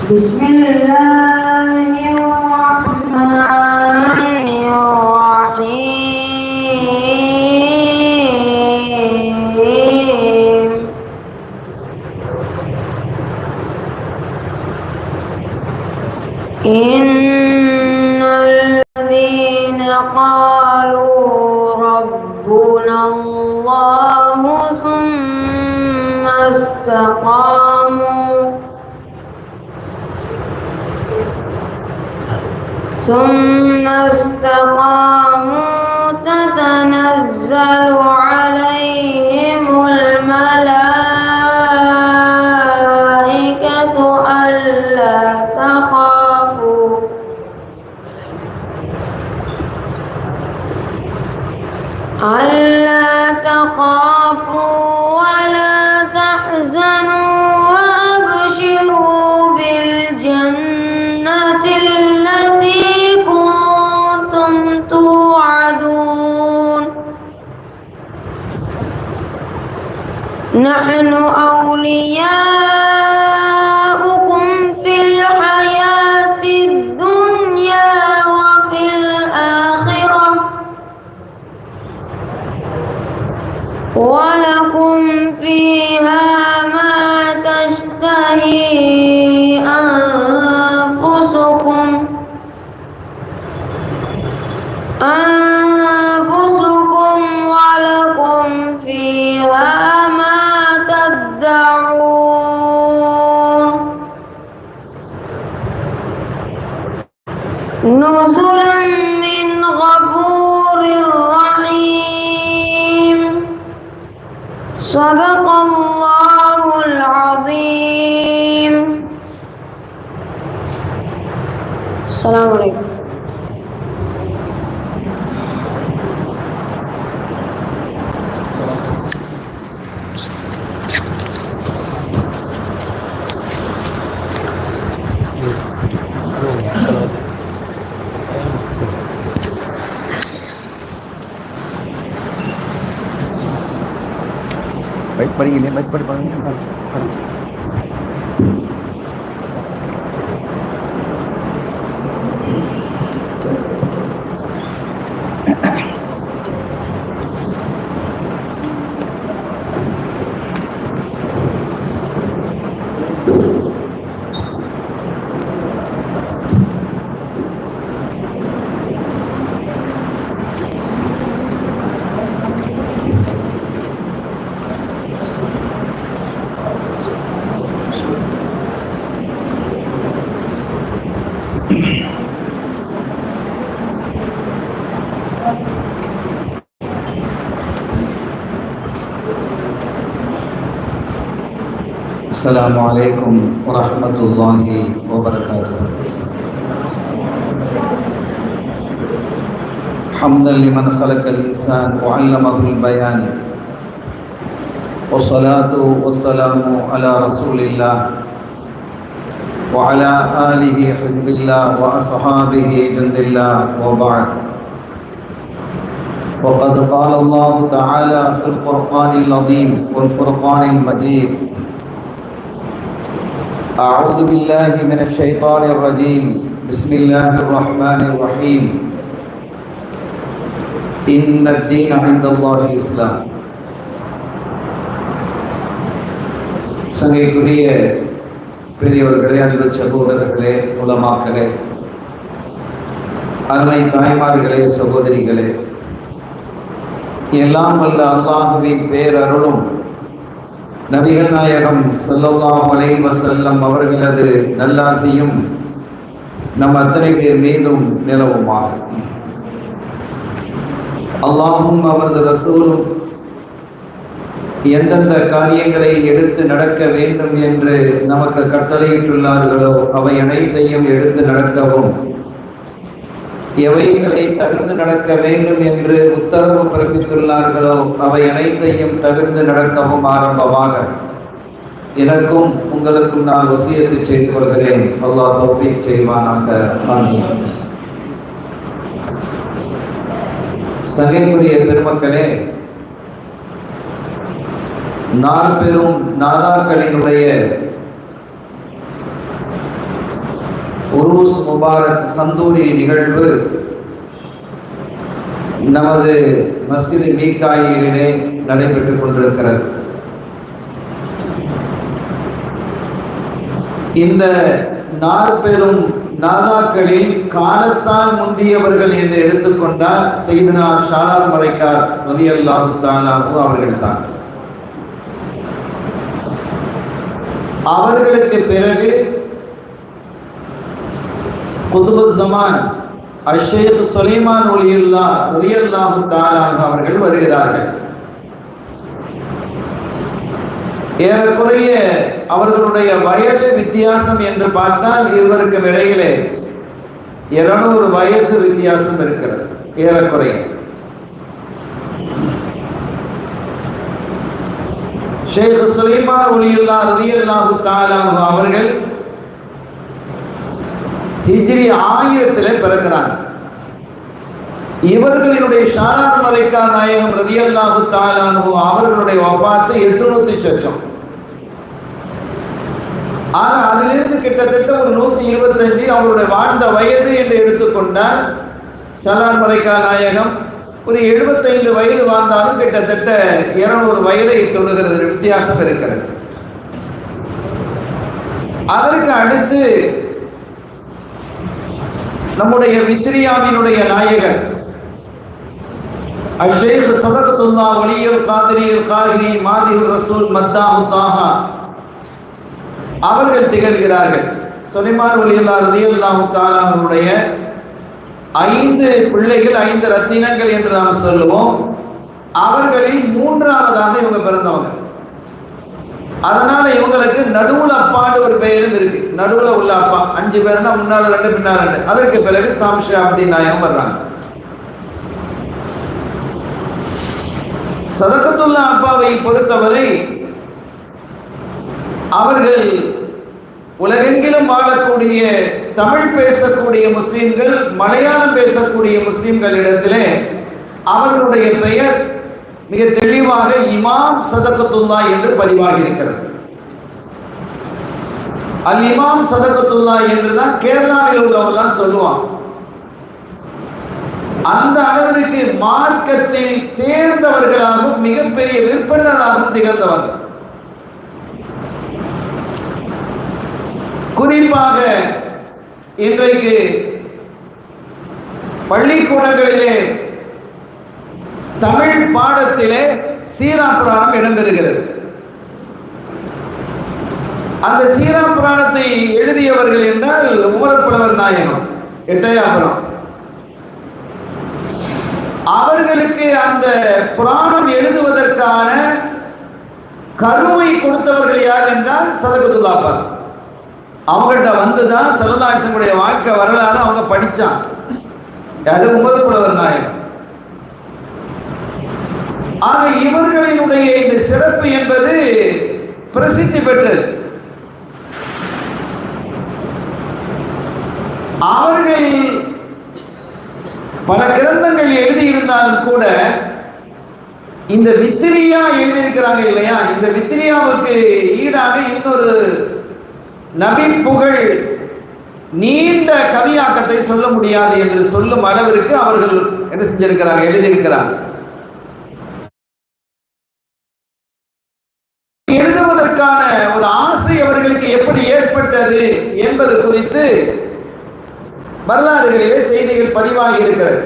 بسم الله الرحمن الرحيم إن الذين قالوا ربنا الله ثم استقاموا تتنزل عليهم الملائكة ألا تخافوا ولا تحزنوا وأبشروا بالجنة التي كنتم توعدون نحن أولياؤكم في الحياة الدنيا وفي الآخرة ولكم فيها ما تشتهي أنفسكم ولكم فيها ما تدعون نزلا من غفور رحيم صدق الله العظيم. السلام عليكم. Baik pagi ini, baik pagi. السلام عليكم ورحمة الله وبركاته. حمدا لمن خلق الإنسان وعلمه البيان والصلاة والسلام على رسول الله وعلى آله حزب الله وأصحابه جند الله وبعد. وقد قال الله تعالى في القرآن العظيم والفرقان المجيد: أعوذ بالله من الشيطان الرجيم بسم الله الرحمن الرحيم إن الدين عند الله الإسلام. சங்கைக்குரிய பெரியவர்களே, அன்பு சகோதரர்களே, உலமாக்களே, அருமை தாய்மார்களே, சகோதரிகளே, எல்லாம் வல்ல அல்லாஹுவின் பேரருளும் நபிகள் நாயகம் ஸல்லல்லாஹு அலைஹி வஸல்லம் அவர்களது நல்லாசியும் நம் அத்தனை பேர் மீதும் நிலவுமாக. அல்லாஹும் அவரது ரசூலும் எந்தெந்த காரியங்களை எடுத்து நடக்க வேண்டும் என்று நமக்கு கட்டளையிட்டுள்ளார்களோ அவை அனைத்தையும் எடுத்து நடக்கவும், எவைகளை தவிர்த்து நடக்க வேண்டும் என்று உத்தரவு பிறப்பித்துள்ளார்களோ அவை அனைத்தையும் தவிர்த்து நடக்கவும் ஆரம்பமாக எனக்கும் உங்களுக்கும் நான் வசியத்தை செய்து கொள்கிறேன். அல்லாஹ் தௌஃபீக் செய்வானாக. ஆமீன். சங்கைக்குரிய பெருமக்களே, நாற்பெரும் நாதாக்களினுடைய உருஸ் முபாரக் சந்தூரி நிகழ்வு நமது மஸ்ஜித் மீகாயிலே நடைபெற்றுக் கொண்டிருக்கிறது. இந்த நாற்பெரும் நாதாக்களில் காலத்தால் முந்தியவர்கள் என்று எடுத்துக்கொண்டால் சையதுனா ஷாலார் மரைக்கார் ரலியல்லாஹு தஆலா அவர்கள் தான். அவர்களுக்கு பிறகு குதுபுல் ஜமான் அஷேக் சுலைமான் ரலியல்லாஹு தஆலா அவர்கள் வருகிறார்கள். ஏறக்குறைய அவர்களுடைய வயது வித்தியாசம் என்று பார்த்தால் இருவருக்கும் இடையிலே 200 வயது வித்தியாசம் இருக்கிறது. ஏறக்குறைய ஷேக் சுலைமான் ரலியல்லாஹு தஆலா அவர்கள் ஹிஜ்ரி 1000 பிறக்கிறாங்க. இவர்களினுடைய ஷாலார் மரைக்கார் நாயகம் ரலியல்லாஹு தஆலா அவர்களுடைய வஃபாத்து 800 சொச்சம். ஆக அதிலிருந்து கிட்டத்தட்ட ஒரு 125 அவருடைய வாழ்ந்த வயது என்று எடுத்துக்கொண்டால் ஷாலார் மரைக்கார் நாயகம் ஒரு 75 வயது வாழ்ந்தாலும் கிட்டத்தட்ட 200 வயதை தொடுகிறது, வித்தியாசம் இருக்கிறது. அதற்கு அடுத்து நம்முடைய வித்ரியாவினுடைய நாயகர் அஷேக் சதகத்துல்லா வலியுல் காதிரியுல் காஹிரி மாதிஹுர் ரசூல் மத்தாஹு தாஹா அவர்கள் திகழ்கிறார்கள். சுலைமான் ரலியல்லாஹு தஆலா அவருடைய 5 பிள்ளைகள், 5 ரத்தினங்கள் என்று நாம் சொல்லுவோம். அவர்களில் 3ஆவதாக இவங்க பிறந்தவங்க. அதனால இவங்களுக்கு நடுவுல அப்பான்னு ஒரு பெயரும் இருக்கு. நடுவுல உள்ள அப்பா 5 பேர்னா முன்னால 2 பின்னால 2. அதற்கு பிறகு சாம்ஷாப்தீன் நாயகம் வர்றாங்க. சதகத்துல்லா அப்பாவை பொறுத்தவரை அவர்கள் உலகெங்கிலும் வாழக்கூடிய தமிழ் பேசக்கூடிய முஸ்லிம்கள், மலையாளம் பேசக்கூடிய முஸ்லிம்களிடத்திலே அவர்களுடைய பெயர் மிக தெளிவாக இமாம் சதகத்துல்லா என்று பதிவாகி இருக்கிறது. அல் இமாம் சதகத்துல்லா என்றுதான் கேரளாவில் உள்ளவங்களாம் சொல்லுவாங்க. அந்த அளவிற்கு மார்க்கத்தில் தேர்ந்தவர்களாகவும் மிகப்பெரிய விற்பனராகவும் திகழ்ந்தவர்கள். குறிப்பாக இன்றைக்கு பள்ளிக்கூடங்களிலே தமிழ் பாடத்திலே சீரா புராணம் இடம்பெறுகிறது. அந்த சீரா புராணத்தை எழுதியவர்கள் என்றால் உமரப்புலவர் நாயகம் எட்டயாபுரம். அவர்களுக்கு அந்த புராணம் எழுதுவதற்கான கருவை கொடுத்தவர்கள் யார் என்றால் சதகத்துல்லா அப்பா. அவங்கள்ட்ட வந்துதான் ஸல்லல்லாஹு அலைஹி வஸல்லம் வாழ்க்கை வரலாறு அவங்க படிச்சான். யாரு? உமரப்புலவர் நாயகம். ஆக இவர்களினுடைய இந்த சிறப்பு என்பது பிரசித்தி பெற்றது. அவர்கள் பல கிரந்தங்கள் எழுதியிருந்தாலும் கூட இந்த வித்திரியா எழுதியிருக்கிறாங்க இல்லையா, இந்த வித்திரியாவுக்கு ஈடாக இன்னொரு நபி புகழ் நீண்ட கவியாக்கத்தை சொல்ல முடியாது என்று சொல்லும் அளவிற்கு அவர்கள் என்ன செஞ்சிருக்கிறாங்க, எழுதியிருக்கிறாங்க. எழுதுவதற்கான ஒரு ஆசை அவர்களுக்கு எப்படி ஏற்பட்டது என்பது குறித்து வரலாறுகளிலே செய்திகள் பதிவாகி இருக்கிறது.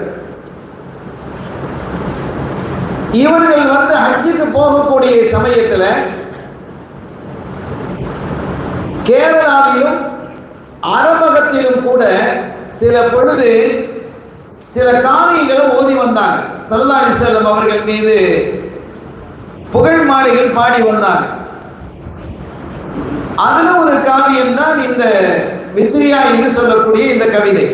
இவர்கள் ஹஜ்ஜுக்கு போகக்கூடிய சமயத்தில் கேரளாவிலும் அரபகத்திலும் கூட சில பொழுது சில காவியங்களும் ஓதி வந்தாங்க. ஸல்லல்லாஹு அலைஹி வஸல்லம் அவர்கள் மீது புகழ் மாலைகள் பாடி வந்தாங்க. அதுல ஒரு காவியம் தான் இந்த வித்ரியா என்று சொல்லக்கூடிய இந்த கவிதை.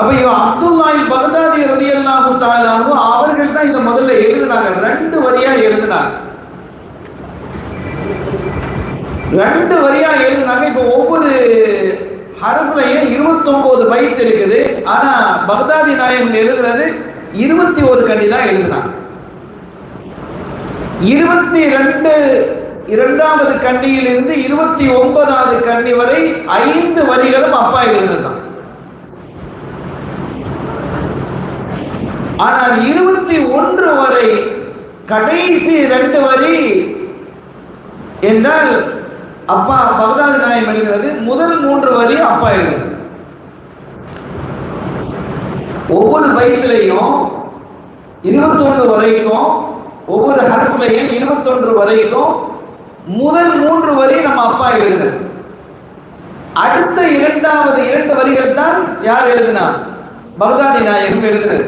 அப்ப இவன் அப்துல்லாஹ் பக்தாதி ரலியல்லாஹு தஆலா அன்ஹு அவர்கள் தான் இதை முதல்ல எழுதினாங்க. 2 வரியா எழுதினாங்க. 2 வரியா எழுதினாங்க. இப்போ ஒவ்வொரு ஹரஃப்லையும் 29 பைத் இருக்குது. ஆனா பக்தாதி நாயகம் எழுதுறது 21 கண்ணி தான் எழுதினாங்க. 22 இரண்டாவது கண்ணியிலிருந்து 29வது கண்ணி வரை 5 வரிகளும் அப்பா எழுதினது தான். ஆனால் 21 வரை கடைசி 2 வரி என்றால் அப்பா பக்தாதி நாயகம் எழுதுகிறது. முதல் 3 வரி அப்பா எழுதுகிறது. ஒவ்வொரு பைத்திலையும் 21 வரைக்கும், ஒவ்வொரு ஹரஃப்லையும் 21 வரைக்கும் முதல் 3 வரி நம்ம அப்பா எழுதுகிறது. அடுத்த 2 வரிகள் தான் யார் எழுதினா? பக்தாதி நாயகம் எழுதுகிறது.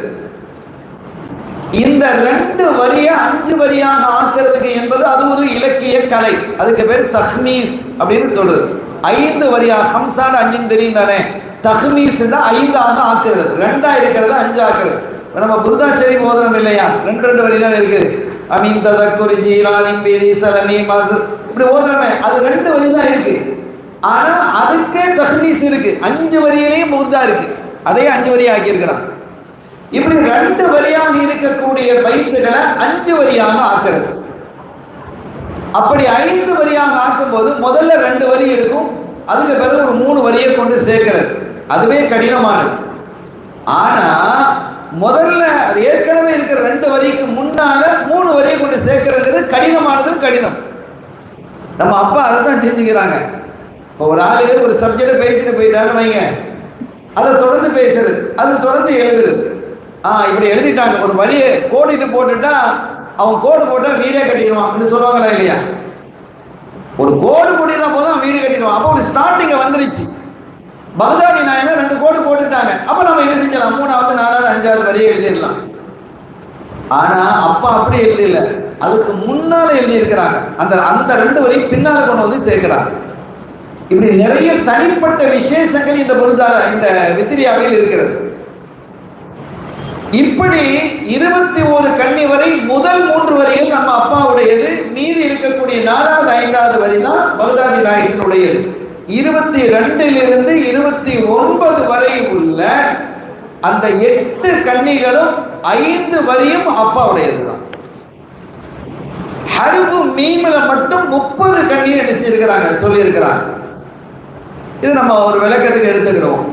இந்த 2 வரியை 5 வரியாக ஆக்குறதுக்கு என்பது அது ஒரு இலக்கிய கலை. அதுக்கு பேர் தஹ்மீஸ் அப்படின்னு சொல்றது. 5 வரியாக ஹம்சான 5 தெரியும் தானே. தஹ்மீஸ் 5ஆக ஆக்குறது, 2ஆ இருக்கிறது 5 ஆக்குறது. நம்ம புர்தா ஷரீஃப் ஓதுறோம் இல்லையா, 2 வரி தான் இருக்குது. அமீன் ததக்குரி ஜீலானி பேரி சலமி மாசு இப்படி ஓதுறமே, அது 2 வரி தான் இருக்கு. ஆனா அதுக்கே தஹ்மீஸ் இருக்கு. 5 வரியிலேயும் புர்தா இருக்கு. அதே 5 வரியா ஆக்கி இருக்கிறான். இப்படி 2 வரியாக இருக்கக்கூடிய பைத்துகளை 5 வரியாக ஆக்குறது. அப்படி 5 வரியாக ஆக்கும் போது முதல்ல 2 வரி இருக்கும். அதுக்கு பிறகு ஒரு 3 வரியை கொண்டு சேர்க்கிறது. அதுவே கடினமானது. ஆனா முதல்ல அது ஏற்கனவே இருக்கிற 2 வரிக்கு முன்னால 3 வரியை கொண்டு சேர்க்கிறது கடினமானது. கடினம். நம்ம அப்பா அதை தான் செஞ்சுக்கிறாங்க. இப்போ ஒரு ஆளு ஒரு சப்ஜெக்ட் பேசிட்டு போயிட்டான்னு வைங்க, அதை தொடர்ந்து பேசுறது, அது தொடர்ந்து எழுதுறது. இப்படி எழுதிட்டாங்க. ஒரு வழியை கோடிட்டு போட்டுட்டா அவன் கோடு போட்டா வீடே கட்டிடுவான் அப்படின்னு சொல்லுவாங்களா இல்லையா? ஒரு கோடு போட்டினா போதும் வீடு கட்டிடுவான். அப்போ ஒரு ஸ்டார்டிங்க வந்துருச்சு. பக்தாதி நாயகம் 2 கோடு போட்டுட்டாங்க. அப்ப நம்ம என்ன செஞ்சலாம்? 3வது 4வது 5வது வரியை எழுதிடலாம். ஆனா அப்பா அப்படி எழுதில்ல, அதுக்கு முன்னால எழுதி இருக்கிறாங்க. அந்த 2 வரி பின்னால கொண்டு வந்து சேர்க்கிறாங்க. இப்படி நிறைய தனிப்பட்ட விசேஷங்கள் இந்த வித்திரியாவில் இருக்கிறது. இப்படி 21 கண்ணி வரை முதல் 3 வரிகள் நம்ம அப்பாவுடையது. மீதி இருக்கக்கூடிய 4வது 5வது வரி தான் பக்தாதி நாயகனுடையது. 22லிருந்து 29 வரை உள்ள அந்த 8 கண்ணிகளும் 5 வரியும் அப்பாவுடையது தான். ஹர்ஃபு மீம்ல மட்டும் 30 கண்ணி என்ன செஞ்சிருக்கிறாங்க, சொல்லியிருக்கிறாங்க. இது நம்ம ஒரு விளக்கத்துக்கு எடுத்துக்கிறோம்.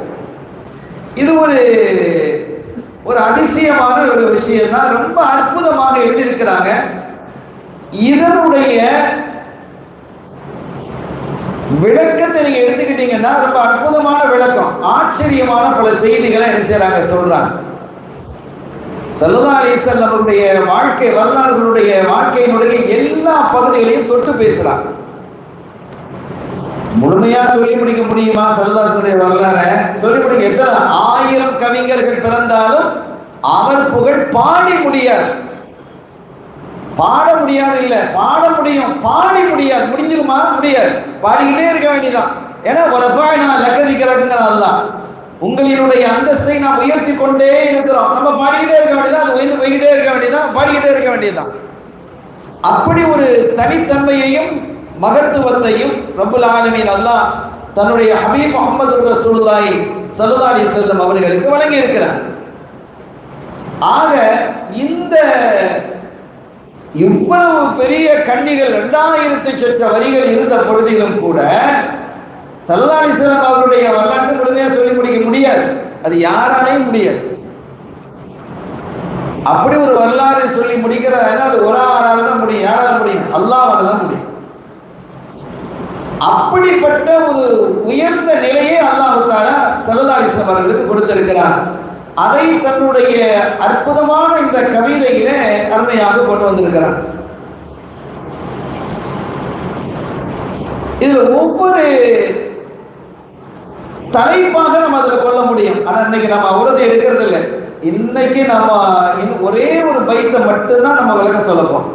இது ஒரு அதிசயமான ஒரு விஷயம் தான். ரொம்ப அற்புதமாக எழுதியிருக்கிறாங்க. இதனுடைய விளக்கத்தை நீங்க எடுத்துக்கிட்டீங்கன்னா ரொம்ப அற்புதமான விளக்கம், ஆச்சரியமான பல செய்திகளை என்ன செய்யறாங்க, சொல்றாங்க. ஸல்லல்லாஹு அலைஹி வஸல்லம் அவருடைய வாழ்க்கை வரலாறுகளுடைய வாழ்க்கையினுடைய எல்லா பகுதிகளையும் தொட்டு பேசுறாங்க. முழுமையா சொல்லி முடிக்க முடியுமா? ஸல்லல்லாஹு வரலாற சொல்லி முடிக்க எத்தனை 1000 கவிஞர்கள் பிறந்தாலும் அவர் புகழ் பாடி முடியாது. பாட முடியாது இல்ல, பாட முடியும், பாடி முடியாது. முடிஞ்சிருமா? முடியாது. பாடிக்கிட்டே இருக்க வேண்டியதான். ஏன்னா அல்லாஹ் உங்களினுடைய அந்தஸ்தை நாம் உயர்த்தி கொண்டே இருக்கிறோம். நம்ம பாடிக்கிட்டே இருக்க வேண்டியதான், அது உயர்ந்து போய்கிட்டே இருக்க வேண்டியதான், பாடிக்கிட்டே இருக்க வேண்டியதான். அப்படி ஒரு தனித்தன்மையையும் மகத்துவத்தையும் ரப்புல் ஆலமீன் அல்லாஹ் தன்னுடைய ஹபீப் முஹம்மது ரசூலுல்லாஹி ஸல்லல்லாஹு அலைஹி வஸல்லம் அவர்களுக்கு வழங்கி இருக்கிறார். ஆக இந்த இவ்வளவு பெரிய கண்ணிகள் 2000 சொச்ச வரிகள் இருந்த பொழுதிலும் கூட ஸல்லல்லாஹு அலைஹி வஸல்லம் அவருடைய வரலாற்றை முழுமையாக சொல்லி முடிக்க முடியாது. அது யாராலையும் முடியாது. அப்படி ஒரு வரலாறு சொல்லி முடிக்கிறது அது ஒரு ஆளால தான் முடியும். யாரால முடியும்? அல்லாஹ்வால தான் முடியும். அப்படிப்பட்ட ஒரு உயர்ந்த நிலையை அல்லாஹ் தஆலா ஸல்லல்லாஹு அலைஹி வஸல்லம் அவர்களுக்கு கொடுத்திருக்கிறார். அதை தன்னுடைய அற்புதமான இந்த கவிதையிலே அருமையாக கொண்டு வந்திருக்கிறார். இதுல ஒவ்வொரு தலைப்பாக நம்ம அதில் கொள்ள முடியும். ஆனா இன்னைக்கு நம்ம அவ்வளவு எடுக்கிறது இல்லை. இன்னைக்கு நம்ம ஒரே ஒரு பைத்தை மட்டும்தான் நம்ம விளக்க சொல்லப்போம்.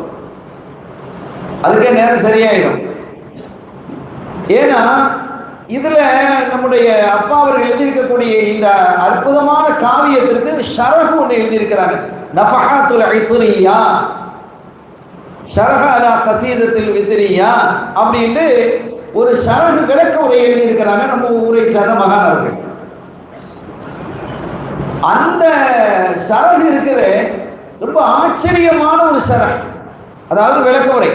அதுக்கே நேரம் சரியாயிடும். ஏன்னா இதுல நம்முடைய அப்பா அவர்கள் எழுதியிருக்கக்கூடிய இந்த அற்புதமான காவியத்திற்கு ஷரஹ் ஒன்று எழுதியிருக்கிறாங்க. நஃபஹாத்துல் இத்ரியா, ஷரஹ் அலா கஸீதத்தில் வித்ரியா அப்படின்ட்டு ஒரு ஷரஹ் விளக்க உரை எழுதியிருக்கிறாங்க நம்ம ஊரை சார்ந்த மகான் அவர்கள். அந்த ஷரஹ் இருக்கிற ரொம்ப ஆச்சரியமான ஒரு ஷரஹ், அதாவது விளக்க உரை,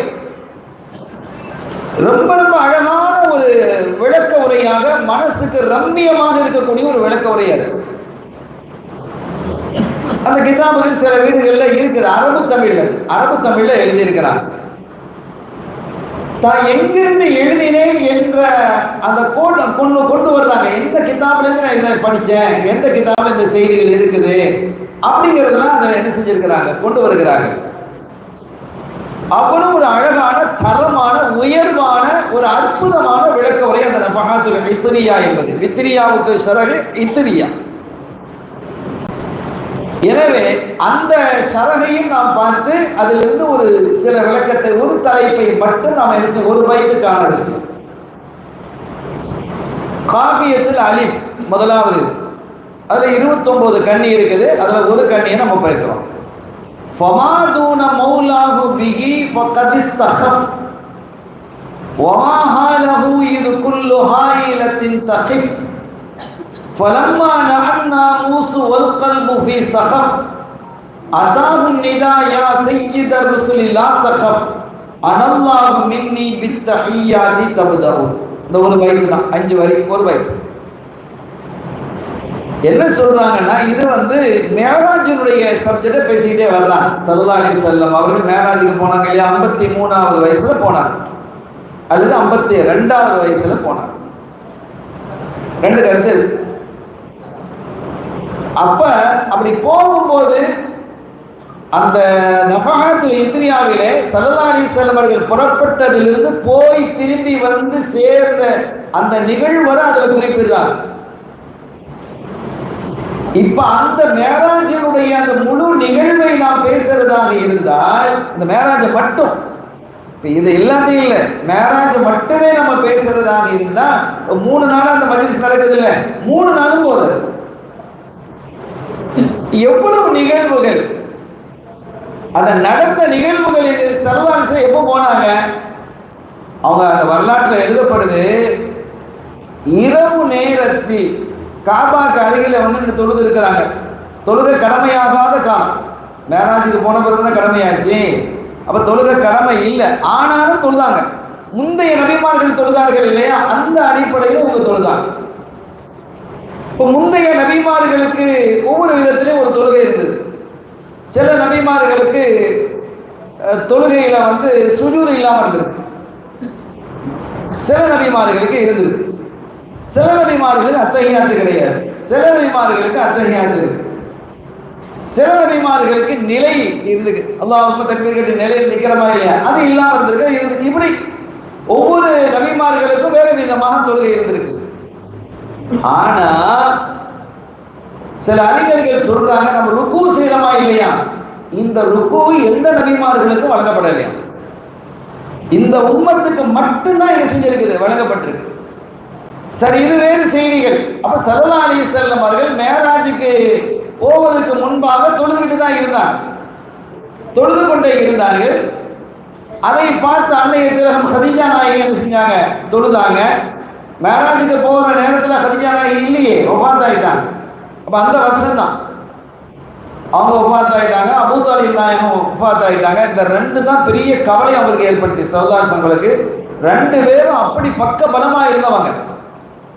ரொம்ப ரொம்ப அழகான ஒரு விளக்க உரையாக, மனசுக்கு ரம்மியமாக இருக்கக்கூடிய ஒரு விளக்க உரையாக அந்த கிதாபுகள் சில வீடுகள்ல இருக்குது. அரபு தமிழ்ல எழுதியிருக்கிறார். தான் எங்கிருந்து எழுதினேன் என்ற அந்த கொண்டு வர்றாங்க. எந்த கிதாபுல இருந்து நான் இதை படித்தேன், எந்த கிதாபுல இந்த செய்திகள் இருக்குது அப்படிங்கிறதெல்லாம் அதை என்ன செஞ்சிருக்கிறாங்க, கொண்டு வருகிறாங்க. அவ்வளவு ஒரு அழகான, தரமான, உயர்வான ஒரு அற்புதமான விளக்க உரை அந்த நஃபஹாத்துல் இத்ரியா என்பது. வித்ரியாவுக்கு ஷரஹ் இத்ரியா. எனவே அந்த ஷரஹையும் நாம் பார்த்து அதிலிருந்து ஒரு சில விளக்கத்தை, ஒரு தலைப்பை மட்டும் நாம் என்ன ஒரு பைத்து காண விஷயம். காபியத்துல் அலிஃப் முதலாவது, அதுல 29 கண்ணி இருக்குது. அதுல ஒரு கண்ணியை நம்ம பேசுறோம். فما دون مولاه به فقد استخف وما حاله إذ كل هائلة تخف فلما نعى الناموس والقلب في سخف أتاه النداء يا سيد الرسل لا تخف أنا الله مني بالتحيات تبدأ. இந்த ஒரு பைத்து தான், 5 வரி, ஒரு பைத்து. என்ன சொல்றாங்கன்னா, இது மேராஜினுடைய சப்ஜெக்டை பேசிக்கிட்டே வர்றாங்க. ஸல்லல்லாஹு அலைஹி வஸல்லம் அவர்கள் மேராஜுக்கு போனாங்க இல்லையா, 53வது வயசுல போனாங்க அல்லது 52வது வயசுல போனாங்க. 2 கருத்து இருக்கு. அப்ப அப்படி போகும்போது அந்த நஃபஹாத்துல் இத்ரியாவிலே ஸல்லல்லாஹு அலைஹி வஸல்லம் அவர்கள் புறப்பட்டதிலிருந்து போய் திரும்பி சேர்ந்த அந்த நிகழ்வு வரை அதில் குறிப்பிடுறாங்க. இப்ப அந்த மேராஜினுடைய அந்த முழு நிகழ்வை நாம் பேசுறதாக இருந்தால், இந்த மேராஜை மட்டும், இப்ப இது எல்லாத்தையும் இல்லை, மேராஜ் மட்டுமே நம்ம பேசுறதாக இருந்தா 3 நாள் அந்த மஜ்லிஸ் நடக்குது இல்ல, 3 நாளும் போகுது. எவ்வளவு நிகழ்வுகள், அந்த நடந்த நிகழ்வுகள். இது ஸல்லல்லாஹு எப்போ போனாங்க, அவங்க அந்த வரலாற்றில் எழுதப்படுது, இரவு நேரத்தில் காபாக்கு அருகில் தொழுது இருக்கிறாங்க. தொழுகை கடமையாகாத காலம். மேராஜுக்கு போன பிறகுதான் கடமையாச்சு. அப்ப தொழுகை கடமை இல்லை, ஆனாலும் தொழுதாங்க. முந்தைய நபிமார்கள் தொழுதார்கள் இல்லையா, அந்த அடிப்படையில் இவங்க தொழுதாங்க. இப்போ முந்தைய நபிமார்களுக்கு ஒவ்வொரு விதத்திலையும் ஒரு தொழுகை இருந்தது. சில நபிமார்களுக்கு தொழுகையில சுஜூது இல்லாமல் இருந்திருக்கு, சில நபிமார்களுக்கு இருந்திருக்கு. சில நபிமார்களுக்கு அத்தஹியாத்து கிடையாது, சில நபிமார்களுக்கு அத்தஹியாத்து இருக்கு. சில நபிமார்களுக்கு நிலை இருந்துக்கு, அல்லாஹ் தக்பீர் கட்டி நிலையில் நிற்கிற மாதிரி இல்லையா, அது இல்லாமல் இருந்திருக்கு. இப்படி ஒவ்வொரு நபிமார்களுக்கும் வேறு விதமான தொழுகை இருந்திருக்கு. ஆனா சில அறிஞர்கள் சொல்றாங்க, நம்ம ருக்கு செய்யறமா இல்லையா, இந்த ருக்கு எந்த நபிமார்களுக்கும் வழங்கப்படலையா, இந்த உம்மத்துக்கு மட்டும்தான் என்ன செஞ்சிருக்குது, வழங்கப்பட்டிருக்கு. சரி, இது வேறு செய்திகள். அப்ப ஸல்லல்லாஹு அலைஹி வஸல்லம் அவர்கள் மேராஜுக்கு போவதற்கு முன்பாக தொழுதுகிட்டு தான் இருந்தாங்க, தொழுது கொண்டே இருந்தார்கள். அதை பார்த்து அன்னை திலகம் ஹதீஜா நாயகி என்ன செஞ்சாங்க, தொழுதாங்க. மேராஜுக்கு போகிற நேரத்தில் ஹதீஜா நாயகி இல்லையே, வஃபாத் ஆயிட்டாங்க. அப்ப அந்த வருஷம் தான் அவங்க வஃபாத் ஆயிட்டாங்க. அபூ தாலிப் நாயகம் வஃபாத் ஆயிட்டாங்க. இந்த 2 தான் பெரிய கவலை அவங்களுக்கு ஏற்படுத்தி. ஸல்லல்லாஹு அலைஹி வஸல்லம் 2 பேரும் அப்படி பக்க பலமா இருந்தவங்க.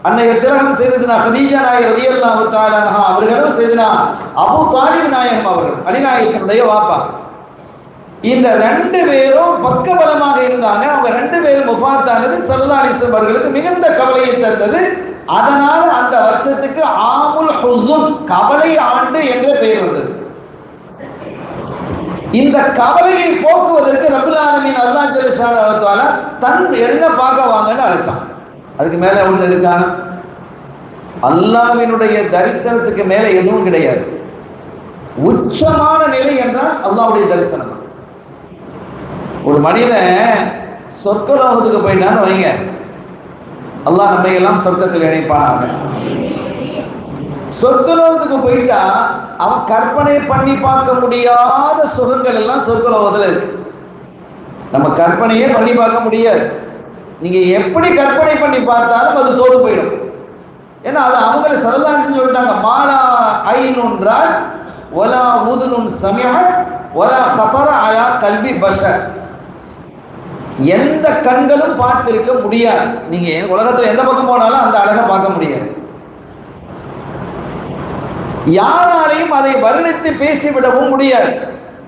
அன்னைய திலகம் செய்ததுனா ஹதீஜா நாயகி ரலியல்லாஹு தஆலா அன்ஹா அவர்களும் செய்தனா அபூ தாலிப் நாயகம் அவர்கள், அலிநாயகத்தினுடைய வாப்பா. இந்த 2 பேரும் பக்க பலமாக இருந்தாங்க. அவங்க 2 பேரும் வஃபாத் ஆனது ஸல்லல்லாஹு அலைஹி வஸல்லம் அவர்களுக்கு மிகுந்த கவலையை தந்தது. அதனால் அந்த வருஷத்துக்கு ஆமுல் ஹுஸ்ன், கவலை ஆண்டு என்ற பெயர் வந்தது. இந்த கவலையை போக்குவதற்கு ரப்பல் ஆலமீன் அல்லாஹ் ஜல்ல ஷானஹு வ தஆலா தன் என்ன பார்க்க வாங்கன்னு அழைச்சான். அதுக்கு மேல ஒண்ணு இருக்கா? அல்லாஹ்வினுடைய தரிசனத்துக்கு மேல எதுவும் கிடையாது. உச்சமான நிலை என்றால் அல்லாஹ்வுடைய தரிசனம். ஒரு மனிதன் சொர்க்கலோகத்துக்கு போயிட்டான்னு வைங்க, அல்லாஹ் நம்மை எல்லாம் சொர்க்கத்தில் இணைப்பானாக. சொர்க்கலோகத்துக்கு போயிட்டா அவன் கற்பனை பண்ணி பார்க்க முடியாத சுகங்கள் எல்லாம் சொர்க்கலோகத்தில் இருக்கு. நம்ம கற்பனையே பண்ணி பார்க்க முடியாது. நீங்க எப்படி கற்பனை பண்ணி பார்த்தாலும் அது தோடு போயிடும். ஏன்னா அது அவங்கள சரதான்னு சொல்லிட்டாங்க, மாலா ஐநுன்றால் ஒலா ஊதுனும் சமய ஒலா கதர அலா கல்வி பஷர். எந்த கண்களும் பார்த்திருக்க முடியாது. நீங்க உலகத்துல எந்த பக்கம் போனாலும் அந்த அழகை பார்க்க முடியாது. யாராலையும் அதை வர்ணித்து பேசிவிடவும் முடியாது.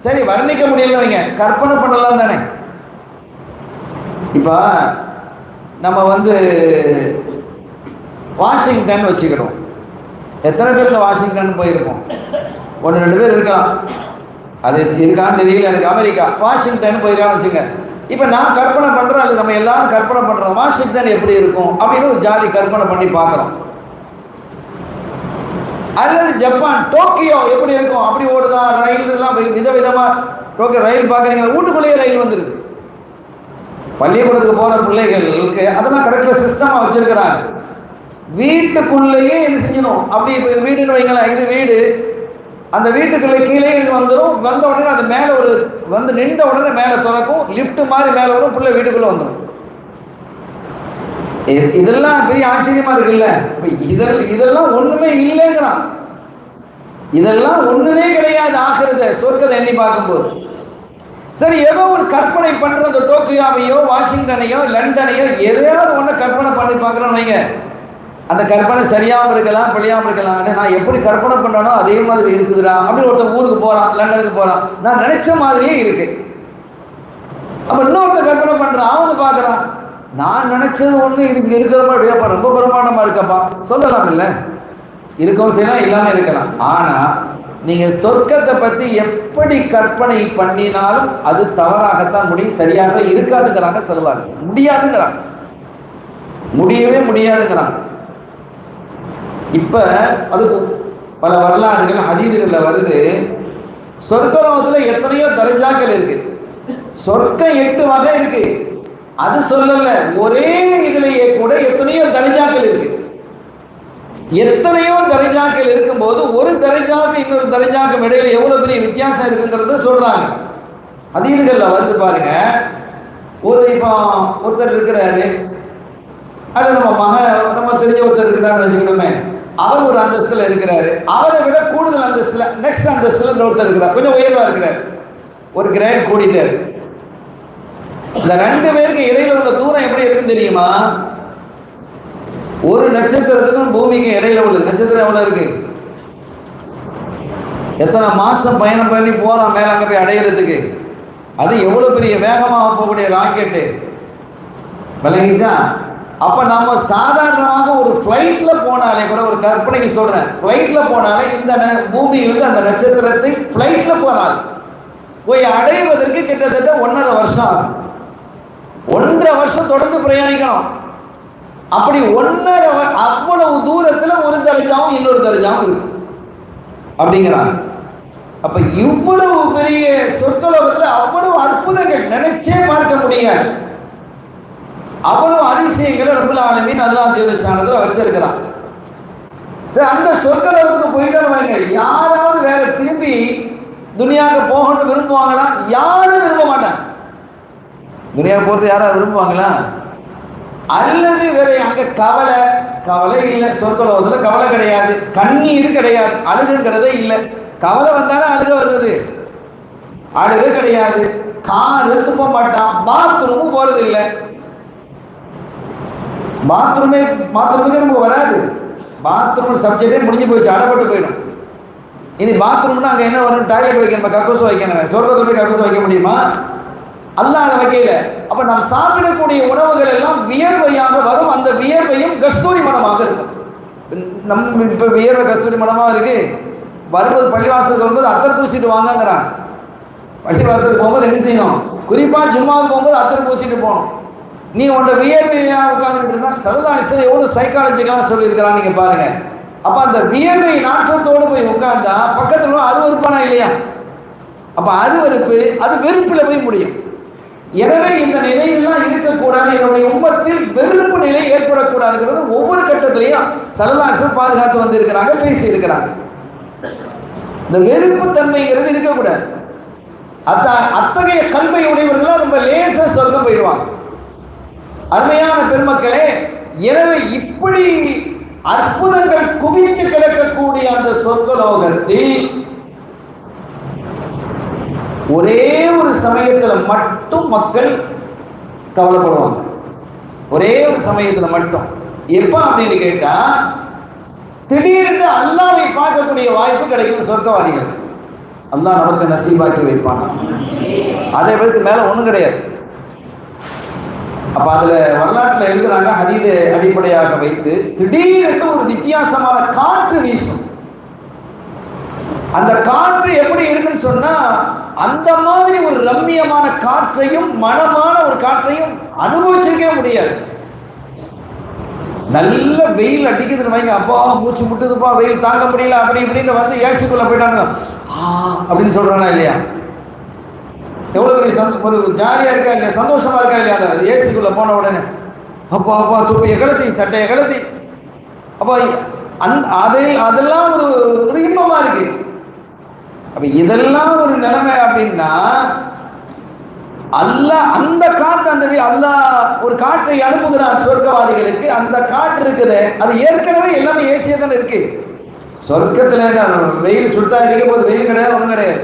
சரி, வர்ணிக்க முடியல, கற்பனை பண்ணலாம் தானே. இப்ப நம்ம வாஷிங்டன் வச்சுக்கிறோம். எத்தனை பேருக்கு வாஷிங்டன் போயிருக்கோம்? 1-2 பேர் இருக்கலாம். அது இருக்கான்னு தெரியல எனக்கு. அமெரிக்கா வாஷிங்டன் போயிருக்கான்னு வச்சுங்க. இப்போ நான் கற்பனை பண்ணுறேன், அது நம்ம எல்லாரும் கற்பனை பண்ணுறோம், வாஷிங்டன் எப்படி இருக்கும் அப்படின்னு ஒரு ஜாதி கற்பனை பண்ணி பார்க்குறோம். அல்லது ஜப்பான் டோக்கியோ எப்படி இருக்கும், அப்படி ஓடுதான் ரயில்லாம் விதவிதமாக. டோக்கியோ ரயில் பார்க்குறீங்க, வீட்டுக்குள்ளேயே ரயில் வந்துடுது. பள்ளிக்கூடத்துக்கு போகிற பிள்ளைகளுக்கு அதெல்லாம் கரெக்டாக சிஸ்டமாக வச்சுருக்கிறாங்க. வீட்டுக்குள்ளேயே என்ன செஞ்சணும், அப்படி இப்போ வீடுன்னு வைங்களேன், இது வீடு, அந்த வீட்டுக்குள்ளே கீழே வந்துடும். வந்த உடனே அது மேலே நின்ற உடனே மேலே திறக்கும், லிஃப்ட் மாதிரி மேலே வரும், பிள்ளை வீட்டுக்குள்ளே வந்துடும். இதெல்லாம் பெரிய ஆச்சரியமா இருக்குல்ல. இதெல்லாம் ஒண்ணுமே இல்லைங்கிறான். இதெல்லாம் ஒண்ணுமே கிடையாது ஆகிறது சொர்க்கத்தை எண்ணி பார்க்கும்போது. சரி, ஏதோ ஒரு கற்பனை பண்ற அந்த டோக்கியோவையோ வாஷிங்டனையோ லண்டனையோ எதையாவது ஒன்று கற்பனை பண்ணி பார்க்குறோம் வைங்க. அந்த கற்பனை சரியாகவும் இருக்கலாம் பிழையாமல் இருக்கலாம். நான் எப்படி கற்பனை பண்ணானோ அதே மாதிரி இருக்குதுடா அப்படின்னு ஒருத்தர் ஊருக்கு போகிறான், லண்டனுக்கு போகிறான், நான் நினைச்ச மாதிரியே இருக்கு. அப்போ இன்னொருத்தர் கற்பனை பண்ணுறான், அவன் பார்க்குறான், நான் நினைச்சது ஒன்று இதுக்கு இருக்கிற மாதிரி ரொம்ப பிரமாண்டமாக இருக்கப்பா சொல்லலாம். இல்லை, இருக்கவும் செய்யலாம், இல்லாமல் இருக்கலாம். ஆனால் நீங்கள் சொர்க்கத்தை பற்றி எப்படி கற்பனை பண்ணினாலும் அது தவறாகத்தான் முடியும், சரியாக இருக்காதுங்கிறாங்க. செல்வாரி முடியாதுங்கிறாங்க, முடியவே முடியாதுங்கிறாங்க. இப்போ அதுக்கு பல வரலாறுகள் ஹதீதுகளில் வருது. சொர்க்கலோகத்தில் எத்தனையோ தர்ஜாக்கள் இருக்கு. சொர்க்கம் 8 வகை இருக்கு, அது சொல்லல. ஒரே இதுலேயே கூட எத்தனையோ தர்ஜாக்கள் இருக்கு. எத்தனையோ தர்ஜாக்கள் இருக்கும்போது ஒரு தர்ஜாவுக்கு இன்னொரு தர்ஜாவுக்கு இடையில எவ்வளவு பெரிய வித்தியாசம் இருக்குங்கிறத சொல்றாங்க. ஹதீதுகளில் வருது பாருங்க. இப்போ ஒருத்தர் இருக்கிறாரு, அது நம்ம தெரிஞ்ச ஒருத்தர் இருக்கிறாருன்னு வச்சுக்கணுமே, அவர் ஒரு அந்தஸ்துல இருக்கிறாரு. அவரை விட கூடுதல் அந்தஸ்துல நெக்ஸ்ட் அந்தஸ்துல ஒருத்தர் இருக்கிறார், கொஞ்சம் உயர்வா இருக்கிறார், ஒரு கிரேட் கூடிட்டார். இந்த 2 பேருக்கு இடையில உள்ள தூரம் எப்படி இருக்குன்னு தெரியுமா? ஒரு நட்சத்திரத்துக்கும் பூமிக்கு இடையில உள்ளது. நட்சத்திரம் எவ்வளவு இருக்கு? எத்தனை மாசம் பயணம் பண்ணி போறான் மேல அங்க போய் அடையிறதுக்கு. அது எவ்வளவு பெரிய வேகமாக போகக்கூடிய ராக்கெட்டு, விளங்கிட்டா? அப்ப நம்ம சாதாரணமாக ஒரு ஃபிளைட்ல போனாலே கூட, ஒரு கற்பனைக்கு சொல்றேன், ஃபிளைட்ல போனாலே இந்த பூமியிலிருந்து அந்த நட்சத்திரத்தை ஃபிளைட்ல போனால் போய் அடைவதற்கு கிட்டத்தட்ட 1.5 வருஷம் ஆகும். 1.5 வருஷம் தொடர்ந்து பிரயாணிக்கணும். அப்படி 1.5 அவ்வளவு தூரத்துல ஒரு தர்ஜாவும் இன்னொரு தர்ஜாவும் இருக்கு அப்படிங்கிறாங்க. அப்ப இவ்வளவு பெரிய சொற்கலோகத்துல அவ்வளவு அற்புதங்கள் நினைச்சே பார்க்க முடியாது. அவ்வளவு அதிசயங்களை ரப்பல் ஆலமீன் அல்லாஹ் ஜல்லஷானஹு வச்சிருக்கிறான். சரி, அந்த சொர்க்கலோகத்துக்கு போயிட்டோம்னு வைங்க, யாராவது வேற திரும்பி துனியாவுக்கு போகணும்னு விரும்புவாங்களா? யாரும் விரும்ப மாட்டாங்க. துனியாவுக்கு போறது யாராவது விரும்புவாங்களா? அல்லது வேற அங்க கவலை இல்லை. சொர்க்கலோகத்துல கவலை கிடையாது, கண்ணீர் கிடையாது, அழுகுங்கிறதே இல்லை. கவலை வந்தாலும் அழுக வருது, அழுக கிடையாது. கார் எடுத்து போக மாட்டான், பாத்ரூமும் போறது இல்லை. பாத்ரூமுக்கு நம்ம வராது. பாத்ரூம் சப்ஜெக்டே முடிஞ்சு போயிடுச்சு, அடப்பட்டு போயிடும். இனி பாத்ரூம்னா அங்கே என்ன வரும்? டாய்லெட் வைக்கணும், கக்கூஸ் வைக்கணும். சொர்க்கத்தில் போய் கக்கூஸ் வைக்க முடியுமா? அல்லாஹ் அதை வைக்கல. அப்ப நாம் சாப்பிடக்கூடிய உணவுகள் எல்லாம் வியர்வையாக வரும். அந்த வியர்வையும் கஸ்தூரி மனமாக இருக்கும். நம்ம இப்ப வியர்வை கஸ்தூரி மனமாக இருக்கு. வரும்போது பள்ளிவாசலுக்கு வரும்போது அத்தர் பூசிட்டு வாங்கங்கிறான். பள்ளிவாசலுக்கு போகும்போது என்ன செய்யணும்? குறிப்பா ஜும்மாவுக்கு போகும்போது அத்தர் பூசிட்டு போகணும். நீ உன்னோட வியர்வையா உட்கார்ந்துட்டு இருந்தா சரதானிசர் எவ்வளவு சைக்காலஜிக்கெல்லாம் சொல்லியிருக்கிறான் நீங்க பாருங்க. அப்ப அந்த வியர்வை நாற்றத்தோடு போய் உட்கார்ந்தா பக்கத்துல அருவருப்பானா இல்லையா? அப்ப அருவருப்பு அது வெறுப்புல போய் முடியும். எனவே இந்த நிலையெல்லாம் இருக்கக்கூடாது, என்னுடைய உம்மத்தில் வெறுப்பு நிலை ஏற்படக்கூடாதுங்கிறது ஒவ்வொரு கட்டத்திலையும் சல்லல்லாஹு பாதுகாத்து வந்திருக்கிறாங்க, பேசி இருக்கிறாங்க. இந்த வெறுப்பு தன்மைங்கிறது இருக்கக்கூடாது. அத்தகைய கல்வை உடையவர்களாக ரொம்ப லேசா சொர்க்கம் போயிடுவாங்க. அருமையான பெருமக்களே, எனவே இப்படி அற்புதங்கள் குவித்து கிடக்கக்கூடிய அந்த சொர்க்கலோகத்தில் ஒரே ஒரு சமயத்தில் மட்டும் மக்கள் கவலைப்படுவாங்க. ஒரே ஒரு சமயத்தில் மட்டும். எப்ப அப்படின்னு கேட்டா, திடீர்னு அல்லாஹ்வை பார்க்கக்கூடிய வாய்ப்பு கிடைக்கும் சொர்க்கவாதிகள். அல்லாஹ் நமக்கு நசீபாக்கி வைப்பான். அதை விட மேல ஒண்ணும் கிடையாது. அப்ப அதுல வரலாற்றுல எழுதுறாங்க, ஹதீஸை அடிப்படையாக வைத்து திடீரென்று ஒரு வித்தியாசமான காற்று வீசும். அந்த காற்று எப்படி இருக்குன்னு சொன்னா, அந்த மாதிரி ஒரு ரம்மியமான காற்றையும் மனமான ஒரு காற்றையும் அனுபவிச்சிருக்கவே முடியாது. நல்ல வெயில் அடிக்குதுன்னு வைங்க, அப்பா மூச்சு முட்டுதுப்பா, வெயில் தாங்க முடியல அப்படி இப்படின்னு வந்து ஏசிக்குள்ள போயிட்டாங்க அப்படின்னு சொல்றானா இல்லையா? எவ்வளவு பெரிய ஒரு ஜாலியா இருக்கா இல்லையா, சந்தோஷமா இருக்கா இல்லையா? அந்த ஏசிக்குள்ள போன உடனே அப்பா அப்பா துப்பையை கழுத்தி சட்டையை கழுத்தி அப்பா அதெல்லாம் ஒரு இன்பமா இருக்கு. அப்ப இதெல்லாம் ஒரு நிலைமை அப்படின்னா, அல்லாஹ் அந்த காற்று, அந்த அல்லாஹ் ஒரு காற்றை அனுப்புகிறான் சொர்க்கவாதிகளுக்கு. அந்த காற்று இருக்குது, அது ஏற்கனவே எல்லாமே ஏசியா தானே இருக்கு. சொர்க்கத்துல வெயில் சுட்டா இருக்க போது வெயில் கிடையாது, ஒன்றும் கிடையாது.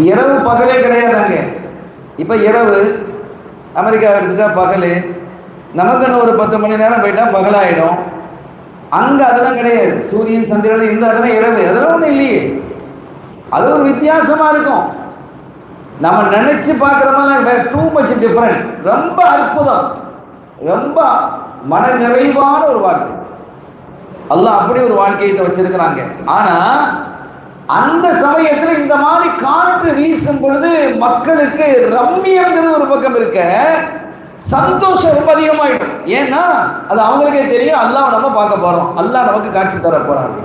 இரவு பகலே கிடையாது அங்க. இப்ப இரவு அமெரிக்கா எடுத்துட்டா பகல், நமக்குன்னு ஒரு 10 மணி நேரம் போயிட்டா பகலாயிடும். அங்க அதெல்லாம் கிடையாது. சூரியன் சந்திரன் இந்த அதெல்லாம் இரவு, அதெல்லாம் ஒன்றும் இல்லையே. அது ஒரு வித்தியாசமா இருக்கும். நம்ம நினைச்சு பார்க்குற மாதிரி டூ மச் டிஃபரெண்ட். ரொம்ப அற்புதம், ரொம்ப மன நிறைவான ஒரு வாழ்க்கை. அல்லாஹ் அப்படி ஒரு வாழ்க்கையை வச்சிருக்கிறாங்க. ஆனா அந்த சமயத்தில் இந்த மாதிரி காற்று வீசும் பொழுது மக்களுக்கு ரம்மியங்கிறது ஒரு பக்கம் இருக்க, சந்தோஷம் ரொம்ப அதிகமாயிடும். ஏன்னா அது அவங்களுக்கே தெரியும், அல்லாஹ் நம்ம பார்க்க போறோம், அல்லாஹ் நமக்கு காட்சி தர போறாங்க.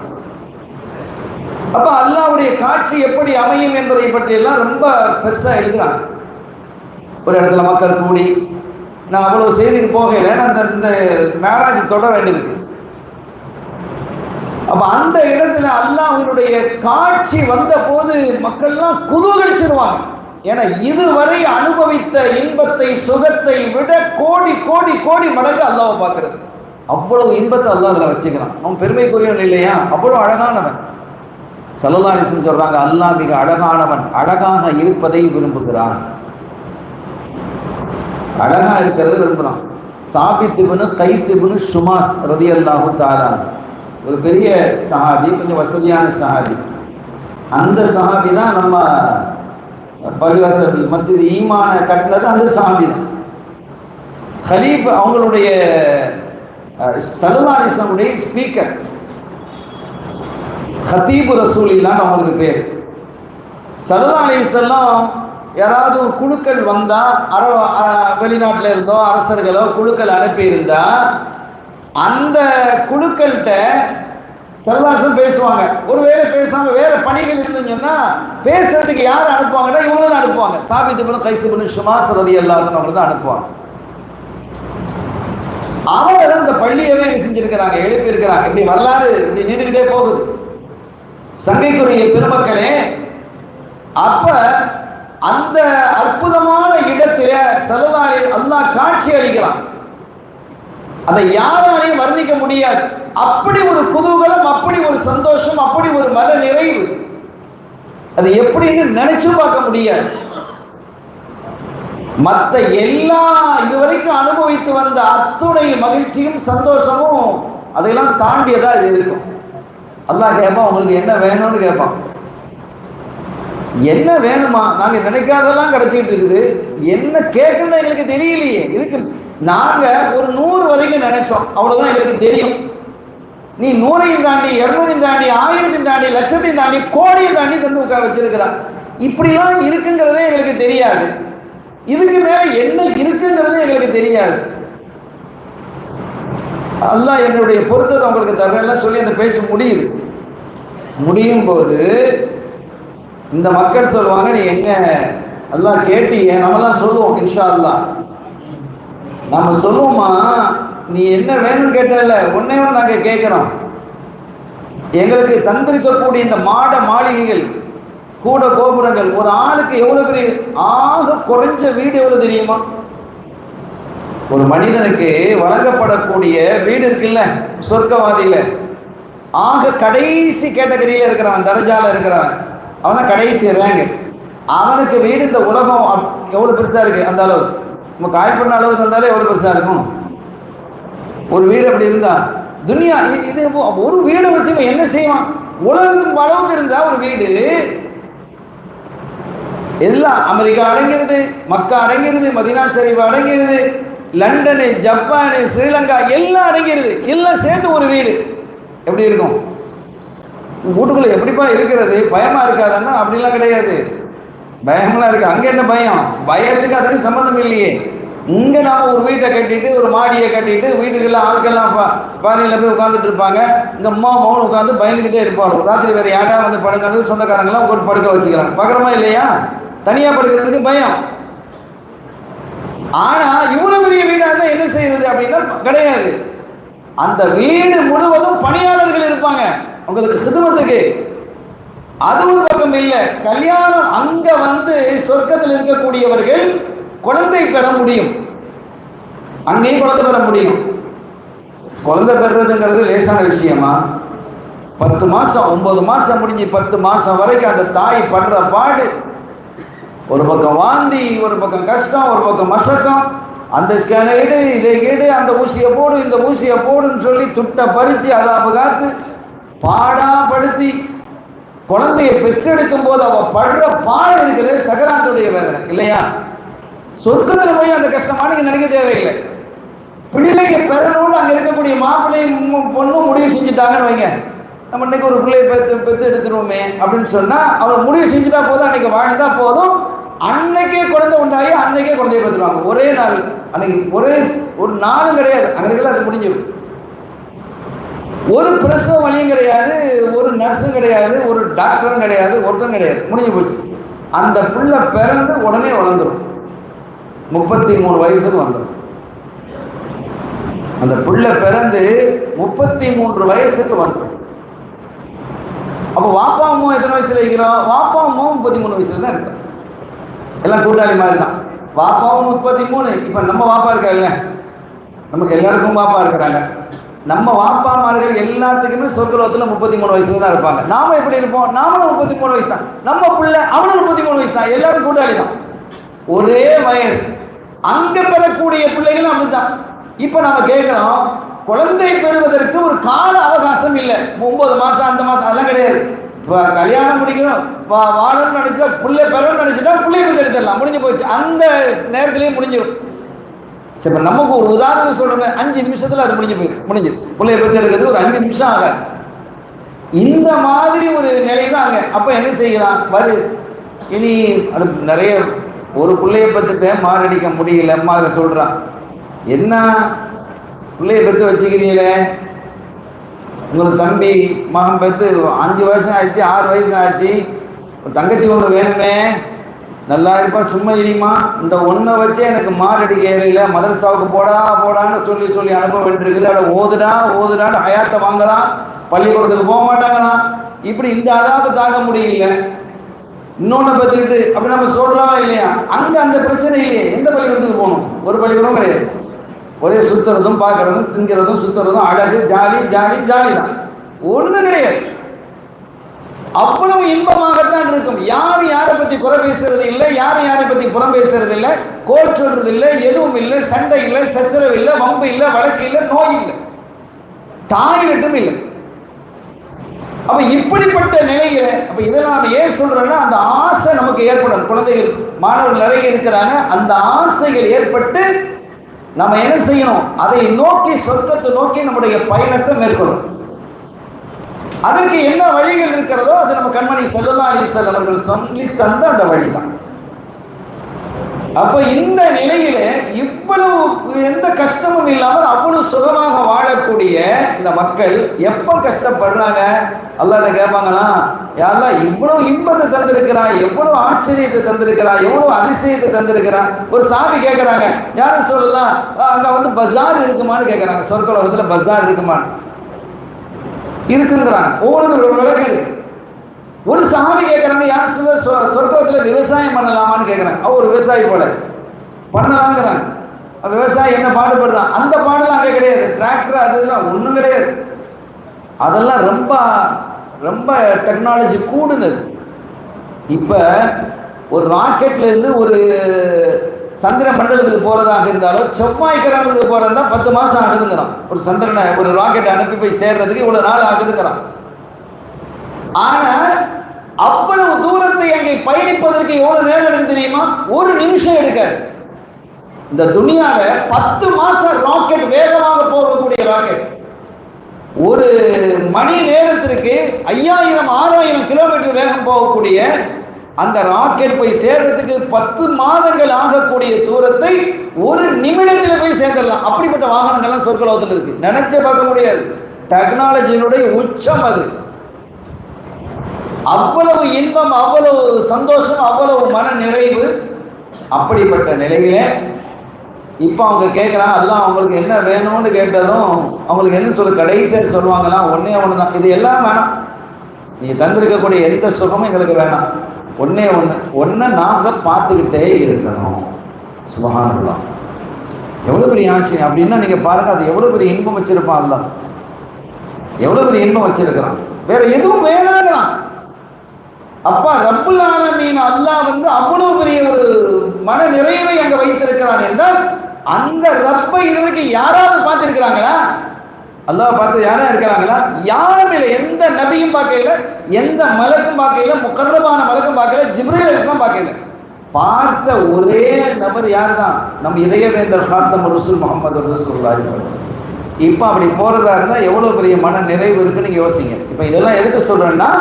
அப்ப அல்லாஹ்வுடைய காட்சி எப்படி அமையும் என்பதை பற்றி எல்லாம் ரொம்ப பெருசா எழுதுறாங்க. ஒரு இடத்துல மக்கள் கூடி, நான் அவ்வளவு செய்திக்கு போகல, நான் இந்த மேராஜ் தொட வேண்டியிருக்கு. அப்ப அந்த இடத்துல அல்லாஹ்வினுடைய காட்சி வந்த போது மக்கள்லாம் குதூகலிச்சிருவாங்க. ஏன்னா இதுவரை அனுபவித்த இன்பத்தை சுகத்தை விட கோடி கோடி கோடி மடங்கு அல்லாஹ்வை பார்க்கிறது. அவ்வளவு இன்பத்தை அல்லாஹ் அதில் வச்சுக்கிறான். அவன் பெருமைக்குரியவன் இல்லையா? அவ்வளவு அழகானவன். ஸல்லல்லாஹு அலைஹி வஸல்லம் சொல்றாங்க, அல்லாஹ் மிக அழகானவன், அழகாக இருப்பதை விரும்புகிறான். அழகா இருக்கிறது விரும்புகிறான். சாபித் இப்னு கைஸ் இப்னு ஷுமாஸ் ரலியல்லாஹு தஆலா ஒரு பெரிய சஹாபி, கொஞ்சம் வசதியான சஹாபி. அந்த சஹாபி தான் நம்ம பள்ளிவாசல் மஸ்ஜித் ஈமான கட்டினது அந்த சஹாபி தான். ஹலீஃப் அவங்களுடைய ஸல்லல்லாஹு அலைஹி வஸல்லம் ஸ்பீக்கர், ஹதீபு ரசூலில்லான்னு அவங்களுக்கு பேர். ஸல்லல்லாஹு அலைஹி வஸல்லம் யாராவது ஒரு குழுக்கள் வந்தா, வெளிநாட்டில் இருந்தோ அரசர்களோ குழுக்கள் அனுப்பியிருந்தா, அந்த குழுக்கள்கிட்ட சர்வாசம் பேசுவாங்க. ஒருவேளை பேசாம வேற பணிகள் இருந்துன்னு சொன்னா பேசுறதுக்கு யார் அனுப்புவாங்கன்னா இவங்க தான் அனுப்புவாங்க. சாபித் இப்னு கைஸ் இப்னு ஷுமாஸ் ரலியல்லாஹு அன்ஹு அவங்க தான் அனுப்புவாங்க. அவங்க தான் இந்த பள்ளியவே செஞ்சிருக்கிறாங்க, எழுப்பி இருக்கிறாங்க. இப்படி வரலாறு இப்படி நீண்டுகிட்டே போகுது. சங்கைக்குரிய பெருமக்களே, அப்ப அந்த அற்புதமான இடத்துல ஸல்லல்லாஹு அல்லாஹ் காட்சி அளிக்கிறான். அதை யாராலையும் வர்ணிக்க முடியாது. அப்படி ஒரு குதூகலம், அப்படி ஒரு சந்தோஷம், அப்படி ஒரு மன நிறைவு, அது எப்படின்னு நினைச்சு பார்க்க முடியாது. மற்ற எல்லா இதுவரைக்கும் அனுபவித்து வந்த அத்துணை மகிழ்ச்சியும் சந்தோஷமும் அதையெல்லாம் தாண்டியதா இது இருக்கும். அல்லாஹ் கேட்பான், உங்களுக்கு என்ன வேணும்னு கேட்பான். என்ன வேணுமா? நாங்க நினைக்காதெல்லாம் கிடைச்சிட்டு இருக்குது, என்ன கேட்கணும்னு எங்களுக்கு தெரியலையே. இதுக்கு நாங்க ஒரு 100 வரைக்கும் நினைச்சோம், அவ்வளவுதான் எங்களுக்கு தெரியும். நீ 100ஐயும் தாண்டி 200ஐயும் தாண்டி 1000ஐயும் தாண்டி லட்சத்தையும் தாண்டி கோடியும் தாண்டி தந்து உட்கார வச்சிருக்கிறான். இப்படிலாம் இருக்குங்கிறதே எங்களுக்கு தெரியாது. இதுக்கு மேல என்ன இருக்குங்கிறதே எங்களுக்கு தெரியாது. அல்லாஹ் என்னுடைய பொருத்தத்தை உங்களுக்கு தர்றேன்லாம் சொல்லி அந்த பேச்சு முடியுது. முடியும் போது இந்த மக்கள் சொல்லுவாங்க, நீ எங்க அல்லாஹ் கேட்டியே, நம்மலாம் சொல்லுவோம் இன்ஷா அல்லாஹ். நம்ம சொல்லுவோமா, நீ என்ன வேணும்னு கேட்டல, ஒன்னே ஒன்று நாங்கள் கேட்குறோம். எங்களுக்கு தந்திருக்கக்கூடிய இந்த மாட மாளிகைகள், கூட கோபுரங்கள், ஒரு ஆளுக்கு எவ்வளவு பெரிய ஆக குறைஞ்ச வீடு எவ்வளவு தெரியுமா? ஒரு மனிதனுக்கு வழங்கப்படக்கூடிய வீடு இருக்குல்ல சொர்க்கவாதியில, ஆக கடைசி கேட்டகரியில இருக்கிறவன், தரஜால இருக்கிறவன், அவன் தான் கடைசி ரேங்க். அவனுக்கு வீடு இந்த உலகம் எவ்வளவு பெருசா இருக்கு, அந்த அளவு நம்ம காய் பண்ண அளவு தந்தாலே எவ்வளவு பெருசா இருக்கும் ஒரு வீடு. அப்படி இருந்தா துனியா இது ஒரு வீடு வச்சு என்ன செய்வான்? உலகம் அளவுக்கு இருந்தா ஒரு வீடு, எல்லாம் அமெரிக்கா அடங்கிறது, மக்கா அடங்கிறது, மதீனா ஷரீஃப் அடங்கிறது, லண்டனு, ஜப்பானு, ஸ்ரீலங்கா எல்லாம் அடங்கிறது, எல்லாம் சேர்த்து ஒரு வீடு. எப்படி இருக்கும்? வீட்டுக்குள்ள எப்படிப்பா இருக்கிறது? பயமா இருக்காதுன்னா அப்படிலாம் கிடையாது, பயம்லாம் இருக்கு. அங்க என்ன பயம்? பயத்துக்கு அதுக்கு சம்மந்தம் இல்லையே. இங்க நாம ஒரு வீட்டை கட்டிட்டு, ஒரு மாடியை கட்டிட்டு, வீட்டுக்கெல்லாம் ஆட்கள்லாம் பாறையில் போய் உட்காந்துட்டு இருப்பாங்க. இங்க அம்மா மௌன் உட்காந்து பயந்துகிட்டே இருப்பாங்க. ராத்திரி வேற யாரா வந்து படுக்கிறது, சொந்தக்காரங்களாம் ஒரு படுக்க வச்சுக்கிறாங்க. பார்க்குறோமா இல்லையா? தனியா படுக்கிறதுக்கு பயம். ஆனா இவ்வளவு பெரிய வீடா இருந்தா என்ன செய்யறது அப்படின்னா கிடையாது. அந்த வீடு முழுவதும் பணியாளர்கள் இருப்பாங்க உங்களுக்கு ஹிதுமத்துக்கு. அது ஒரு பக்கம் இல்லை. கல்யாணம் அங்க வந்து சொர்க்கத்தில் இருக்கக்கூடியவர்கள் குழந்தை பெற முடியும், அங்கேயும் குழந்தை பெற முடியும். குழந்தை பெறுறதுங்கிறது லேசான விஷயமா? 10 மாசம் 9 மாசம் முடிஞ்சு 10 மாசம் வரைக்கும் அந்த தாய் படுற பாடு, ஒரு பக்கம் வாந்தி, ஒரு பக்கம் கஷ்டம், ஒரு பக்கம் மசக்கம். அந்த ஸ்கேனை எடு, இதை எடு, அந்த ஊசியை போடு, இந்த ஊசியை போடுன்னு சொல்லி துட்டை பறித்து அதாப காத்து பாடாப்படுத்தி குழந்தையை பெற்றெடுக்கும் போது அவ படுற பாடு இருக்குது சகராத்துடைய வேதனை இல்லையா? சொர்க்கத்தில் போய் அந்த கஷ்டமான நினைக்க தேவையில்லை. பிள்ளைக்கு பெறணும்னு அங்கே இருக்கக்கூடிய மாப்பிள்ளையும் பொண்ணும் முடிவு செஞ்சுட்டாங்கன்னு வைங்க. நம்ம இன்னைக்கு ஒரு பிள்ளையை பெற்று எடுத்துருவோமே அப்படின்னு சொன்னா அவன் முடிவு செஞ்சுட்டா போதும், அன்னைக்கு வாழ்ந்தா போதும், அன்னைக்கே குழந்தை உண்டாகி அன்னைக்கே குழந்தைய பெற்றுருவாங்க. ஒரே நாள், அன்னைக்கு ஒரு நாளும் கிடையாது, அன்னைக்கு அது முடிஞ்சிடும். ஒரு பிரசவ வழியும் கிடையாது, ஒரு நர்ஸும் கிடையாது, ஒரு டாக்டரும் கிடையாது, ஒருத்தரும் கிடையாது, முடிஞ்சு போச்சு. அந்த பிள்ளை பிறந்து உடனே வளர்ந்துடும், 33 வயசுக்கு வந்துடும். அந்த பிள்ளை பிறந்து 33 வயசுக்கு வந்துடும். அப்போ வாப்பா அம்மா எத்தனை வயசுல இருக்கிறோம்? வாப்பா அம்மாவும் 33 வயசுல தான் இருக்கிறோம். எல்லாம் கூட்டாளி மாதிரி தான். வாப்பாவும் 33. இப்போ நம்ம வாப்பா இருக்கா இல்லை, நமக்கு எல்லாருக்கும் வாப்பா இருக்கிறாங்க. நம்ம வாப்பாமார்கள் எல்லாத்துக்குமே சொர்க்கலோகத்தில் 33 வயசுல தான் இருப்பாங்க. நாம எப்படி இருப்போம்? நாமளும் 33 வயசு தான். நம்ம பிள்ளை அவனும் 33 வயசு தான். எல்லாரும் கூட்டாளி தான், ஒரே வயசு. அங்க பெறக்கூடிய பிள்ளைகளும் அப்படித்தான். இப்ப நம்ம கேட்கிறோம், குழந்தை பெறுவதற்கு ஒரு கால அவகாசம் இல்லை. 9 மாசம் அந்த மாசம் அதெல்லாம் கிடையாது. கல்யாணம் முடிக்கணும், வாழணும்னு நினைச்சா, பிள்ளை பெறணும்னு நினைச்சிட்டா பிள்ளைய பற்றி எடுத்துடலாம், முடிஞ்சு போச்சு. அந்த நேரத்திலேயே முடிஞ்சிடும். சரி, இப்போ நமக்கு ஒரு உதாரணம் சொல்றேன், 5 நிமிஷத்துல அது முடிஞ்சுது. பிள்ளைய பற்றி எடுக்கிறது ஒரு 5 நிமிஷம் ஆகாது. இந்த மாதிரி ஒரு நிலை தான் அங்க. அப்ப என்ன செய்யறான்? இனி நிறைய ஒரு பிள்ளைய பத்துட்டு மாரடிக்க முடியல, அம்மாக சொல்றான், என்ன பிள்ளைய பெற்று வச்சுக்கிறீங்களே, உங்களுக்கு தம்பி மகன் பெற்று 5 வருஷம் ஆச்சு, 6 வயசு ஆச்சு, தங்கச்சி ஒன்று வேணுமே, நல்லா இருப்பா, சும்மா இனிமா, இந்த ஒன்றை வச்சு எனக்கு மாரடிக்க இடையில மதரசாவுக்கு போடான்னு சொல்லி அனுப்ப வேண்டியிருக்குது. அதை ஓதுடான்னு ஹயாத்தை வாங்கலாம், பள்ளிக்கூடத்துக்கு போக மாட்டாங்களாம். இப்படி இந்த அதாப்பு தாங்க முடியல. இன்னொன்று பற்றிக்கிட்டு அப்படி நம்ம சொல்றோமா இல்லையா? அங்கே அந்த பிரச்சனை இல்லையே. எந்த பள்ளிக்கூடத்துக்கு போகணும்? ஒரு பள்ளிக்கூடம் கிடையாது. ஒரே சுத்துறதும் பார்க்கறதும் திங்கிறதும் சுத்துறதும் அழகு, ஜாலி தான், ஒன்றும் கிடையாது. அவ்வளவு இன்பமாகத்தான் இருக்கும். யாரும் யாரை பற்றி குறை பேசுறது இல்லை, யாரும் யாரை பற்றி புறம் பேசுறது இல்லை, கோல் சொல்றது இல்லை, எதுவும் இல்லை, சண்டை இல்லை, சச்சரவு இல்லை, வம்பு இல்லை, வழக்கு இல்லை, நோய் இல்லை, தாய் வெட்டும் இல்லை. அப்ப இப்படிப்பட்ட நிலையில அப்ப இதெல்லாம் நம்ம ஏன் சொல்றோம்னா, அந்த ஆசை நமக்கு ஏற்படும். குழந்தைகள் மாணவர்கள் நிறைய இருக்கிறாங்க. அந்த ஆசைகள் ஏற்பட்டு நம்ம என்ன செய்யணும்? அதை நோக்கி, சொர்க்கத்தை நோக்கி நம்முடைய பயணத்தை மேற்கொள்ளும். அதற்கு என்ன வழிகள் இருக்கிறதோ அது நம்ம கண்மணி ஸல்லல்லாஹு அலைஹி வஸல்லம் அவர்கள் சொல்லி தந்த அந்த வழிதான். அப்ப இந்த நிலையில இவ்வளவு எந்த கஷ்டமும் இல்லாமல் அவ்வளவு சுகமாக வாழக்கூடிய இந்த மக்கள் எப்ப கஷ்டப்படுறாங்க, அல்லாஹ்ட்ட கேட்பாங்களா, யா அல்லாஹ் இவ்வளவு இன்பத்தை தந்திருக்கிறான், எவ்வளவு ஆச்சரியத்தை தந்திருக்கிறான், எவ்வளவு அதிசயத்தை தந்திருக்கிறான். ஒரு சாமி கேட்கிறாங்க, யாரும் சொல்லலாம் அங்க வந்து பஜார் இருக்குமான்னு கேட்கறாங்க. சொர்க்கலோகத்துல பஜார் இருக்குமான்னு இருக்குங்கிறாங்க. ஒவ்வொரு விளக்கு இருக்கு. ஒரு சாமி கேட்கறாங்க, யாரும் சொல்ல சொர்க்கத்துல விவசாயம் பண்ணலாமான்னு கேட்கறாங்க. அவர் ஒரு விவசாயி போல பண்ணலாங்கிறாங்க. விவசாயி என்ன பாடுபடுறான், அந்த பாடலாம் அங்கே கிடையாது. டிராக்டர் அது இதெல்லாம் ஒன்றும் கிடையாது. அதெல்லாம் ரொம்ப ரொம்ப டெக்னாலஜி கூடுனது. இப்போ ஒரு ராக்கெட்ல இருந்து ஒரு சந்திர மண்டலத்துக்கு போறதாக இருந்தாலும் செவ்வாய் கிரகத்துக்கு போறதா 10 மாசம் ஆகுதுங்கிறான். ஒரு சந்திரனை ஒரு ராக்கெட் அனுப்பி போய் சேர்றதுக்கு இவ்வளவு நாள் ஆகுதுங்கிறான். ஆனால் அவ்வளவு தூரத்தை அங்கே பயணிப்பதற்கு எவ்வளவு நேரம் எடுக்கு தெரியுமா? ஒரு நிமிஷம் எடுக்காது. இந்த துனியால 10 மாசம் ராக்கெட் வேகமாக போகக்கூடிய ராக்கெட் ஒரு மணி நேரத்திற்கு 5000-6000 கிலோமீட்டர் வேகம் போகக்கூடிய அந்த ராக்கெட் போய் சேர்றதுக்கு 10 மாதங்கள் ஆகக்கூடிய தூரத்தை ஒரு நிமிடத்தில் போய் சேர்ந்துடலாம். அப்படிப்பட்ட வாகனங்கள்லாம் சொர்க்கலோகத்தில் இருக்கு. நினைச்சே பார்க்க முடியாது. டெக்னாலஜியினுடைய உச்சம் அது. அவ்வளவு இன்பம், அவ்வளவு சந்தோஷம், அவ்வளவு மன நிறைவு. அப்படிப்பட்ட நிலையில இப்போ அவங்க கேட்குறாங்க, எல்லாம் அவங்களுக்கு என்ன வேணும்னு கேட்டதும் அவங்களுக்கு என்ன சொல்ல கடைசியாக சொல்லுவாங்களா, ஒன்னே ஒன்று தான், இது எல்லாம் வேணாம், நீங்கள் தந்திருக்கக்கூடிய எந்த சுகமும் எங்களுக்கு வேணாம், ஒன்னே ஒன்று நாங்கள் பார்த்துக்கிட்டே இருக்கணும். சுபஹானல்லாஹ், எவ்வளோ பெரிய ஆட்சி அப்படின்னா நீங்கள் பாருங்க, அது எவ்வளோ பெரிய இன்பம் வச்சிருப்பான். அல்லாஹ் எவ்வளோ பெரிய இன்பம் வச்சிருக்கிறான். வேற எதுவும் வேணாங்கிறான். அப்பா ரப்புல் ஆலமீன் அல்லாஹ் வந்து அவ்வளவு பெரிய ஒரு மன நிறைவை அங்க வைத்திருக்கிறான் என்றால் அந்த ரப்பை இதுவரைக்கு யாராவது பார்த்திருக்கிறாங்களா? அல்லாஹ் பார்த்து யாரா இருக்கிறாங்களா? யாரும் இல்லை. எந்த நபியும் பார்க்கல, எந்த மலக்கும் பார்க்கல, முகர்ரபான மலக்கும் பார்க்கல, ஜிப்ரீல் அலைஹிஸ்ஸலாம் பார்க்கல. பார்த்த ஒரே நபர் யார் தான்? நம்ம இதயவேந்தர் காத்தம் ரசூல் முஹம்மது ரசூலுல்லாஹி ஸல்லல்லாஹு அலைஹி வஸல்லம். இப்போ அப்படி போறதா இருந்தால் எவ்வளோ பெரிய மன நிறைவு இருக்குன்னு நீங்கள் யோசிங்க. இப்போ இதெல்லாம் எதுக்கு சொல்றேன்னா,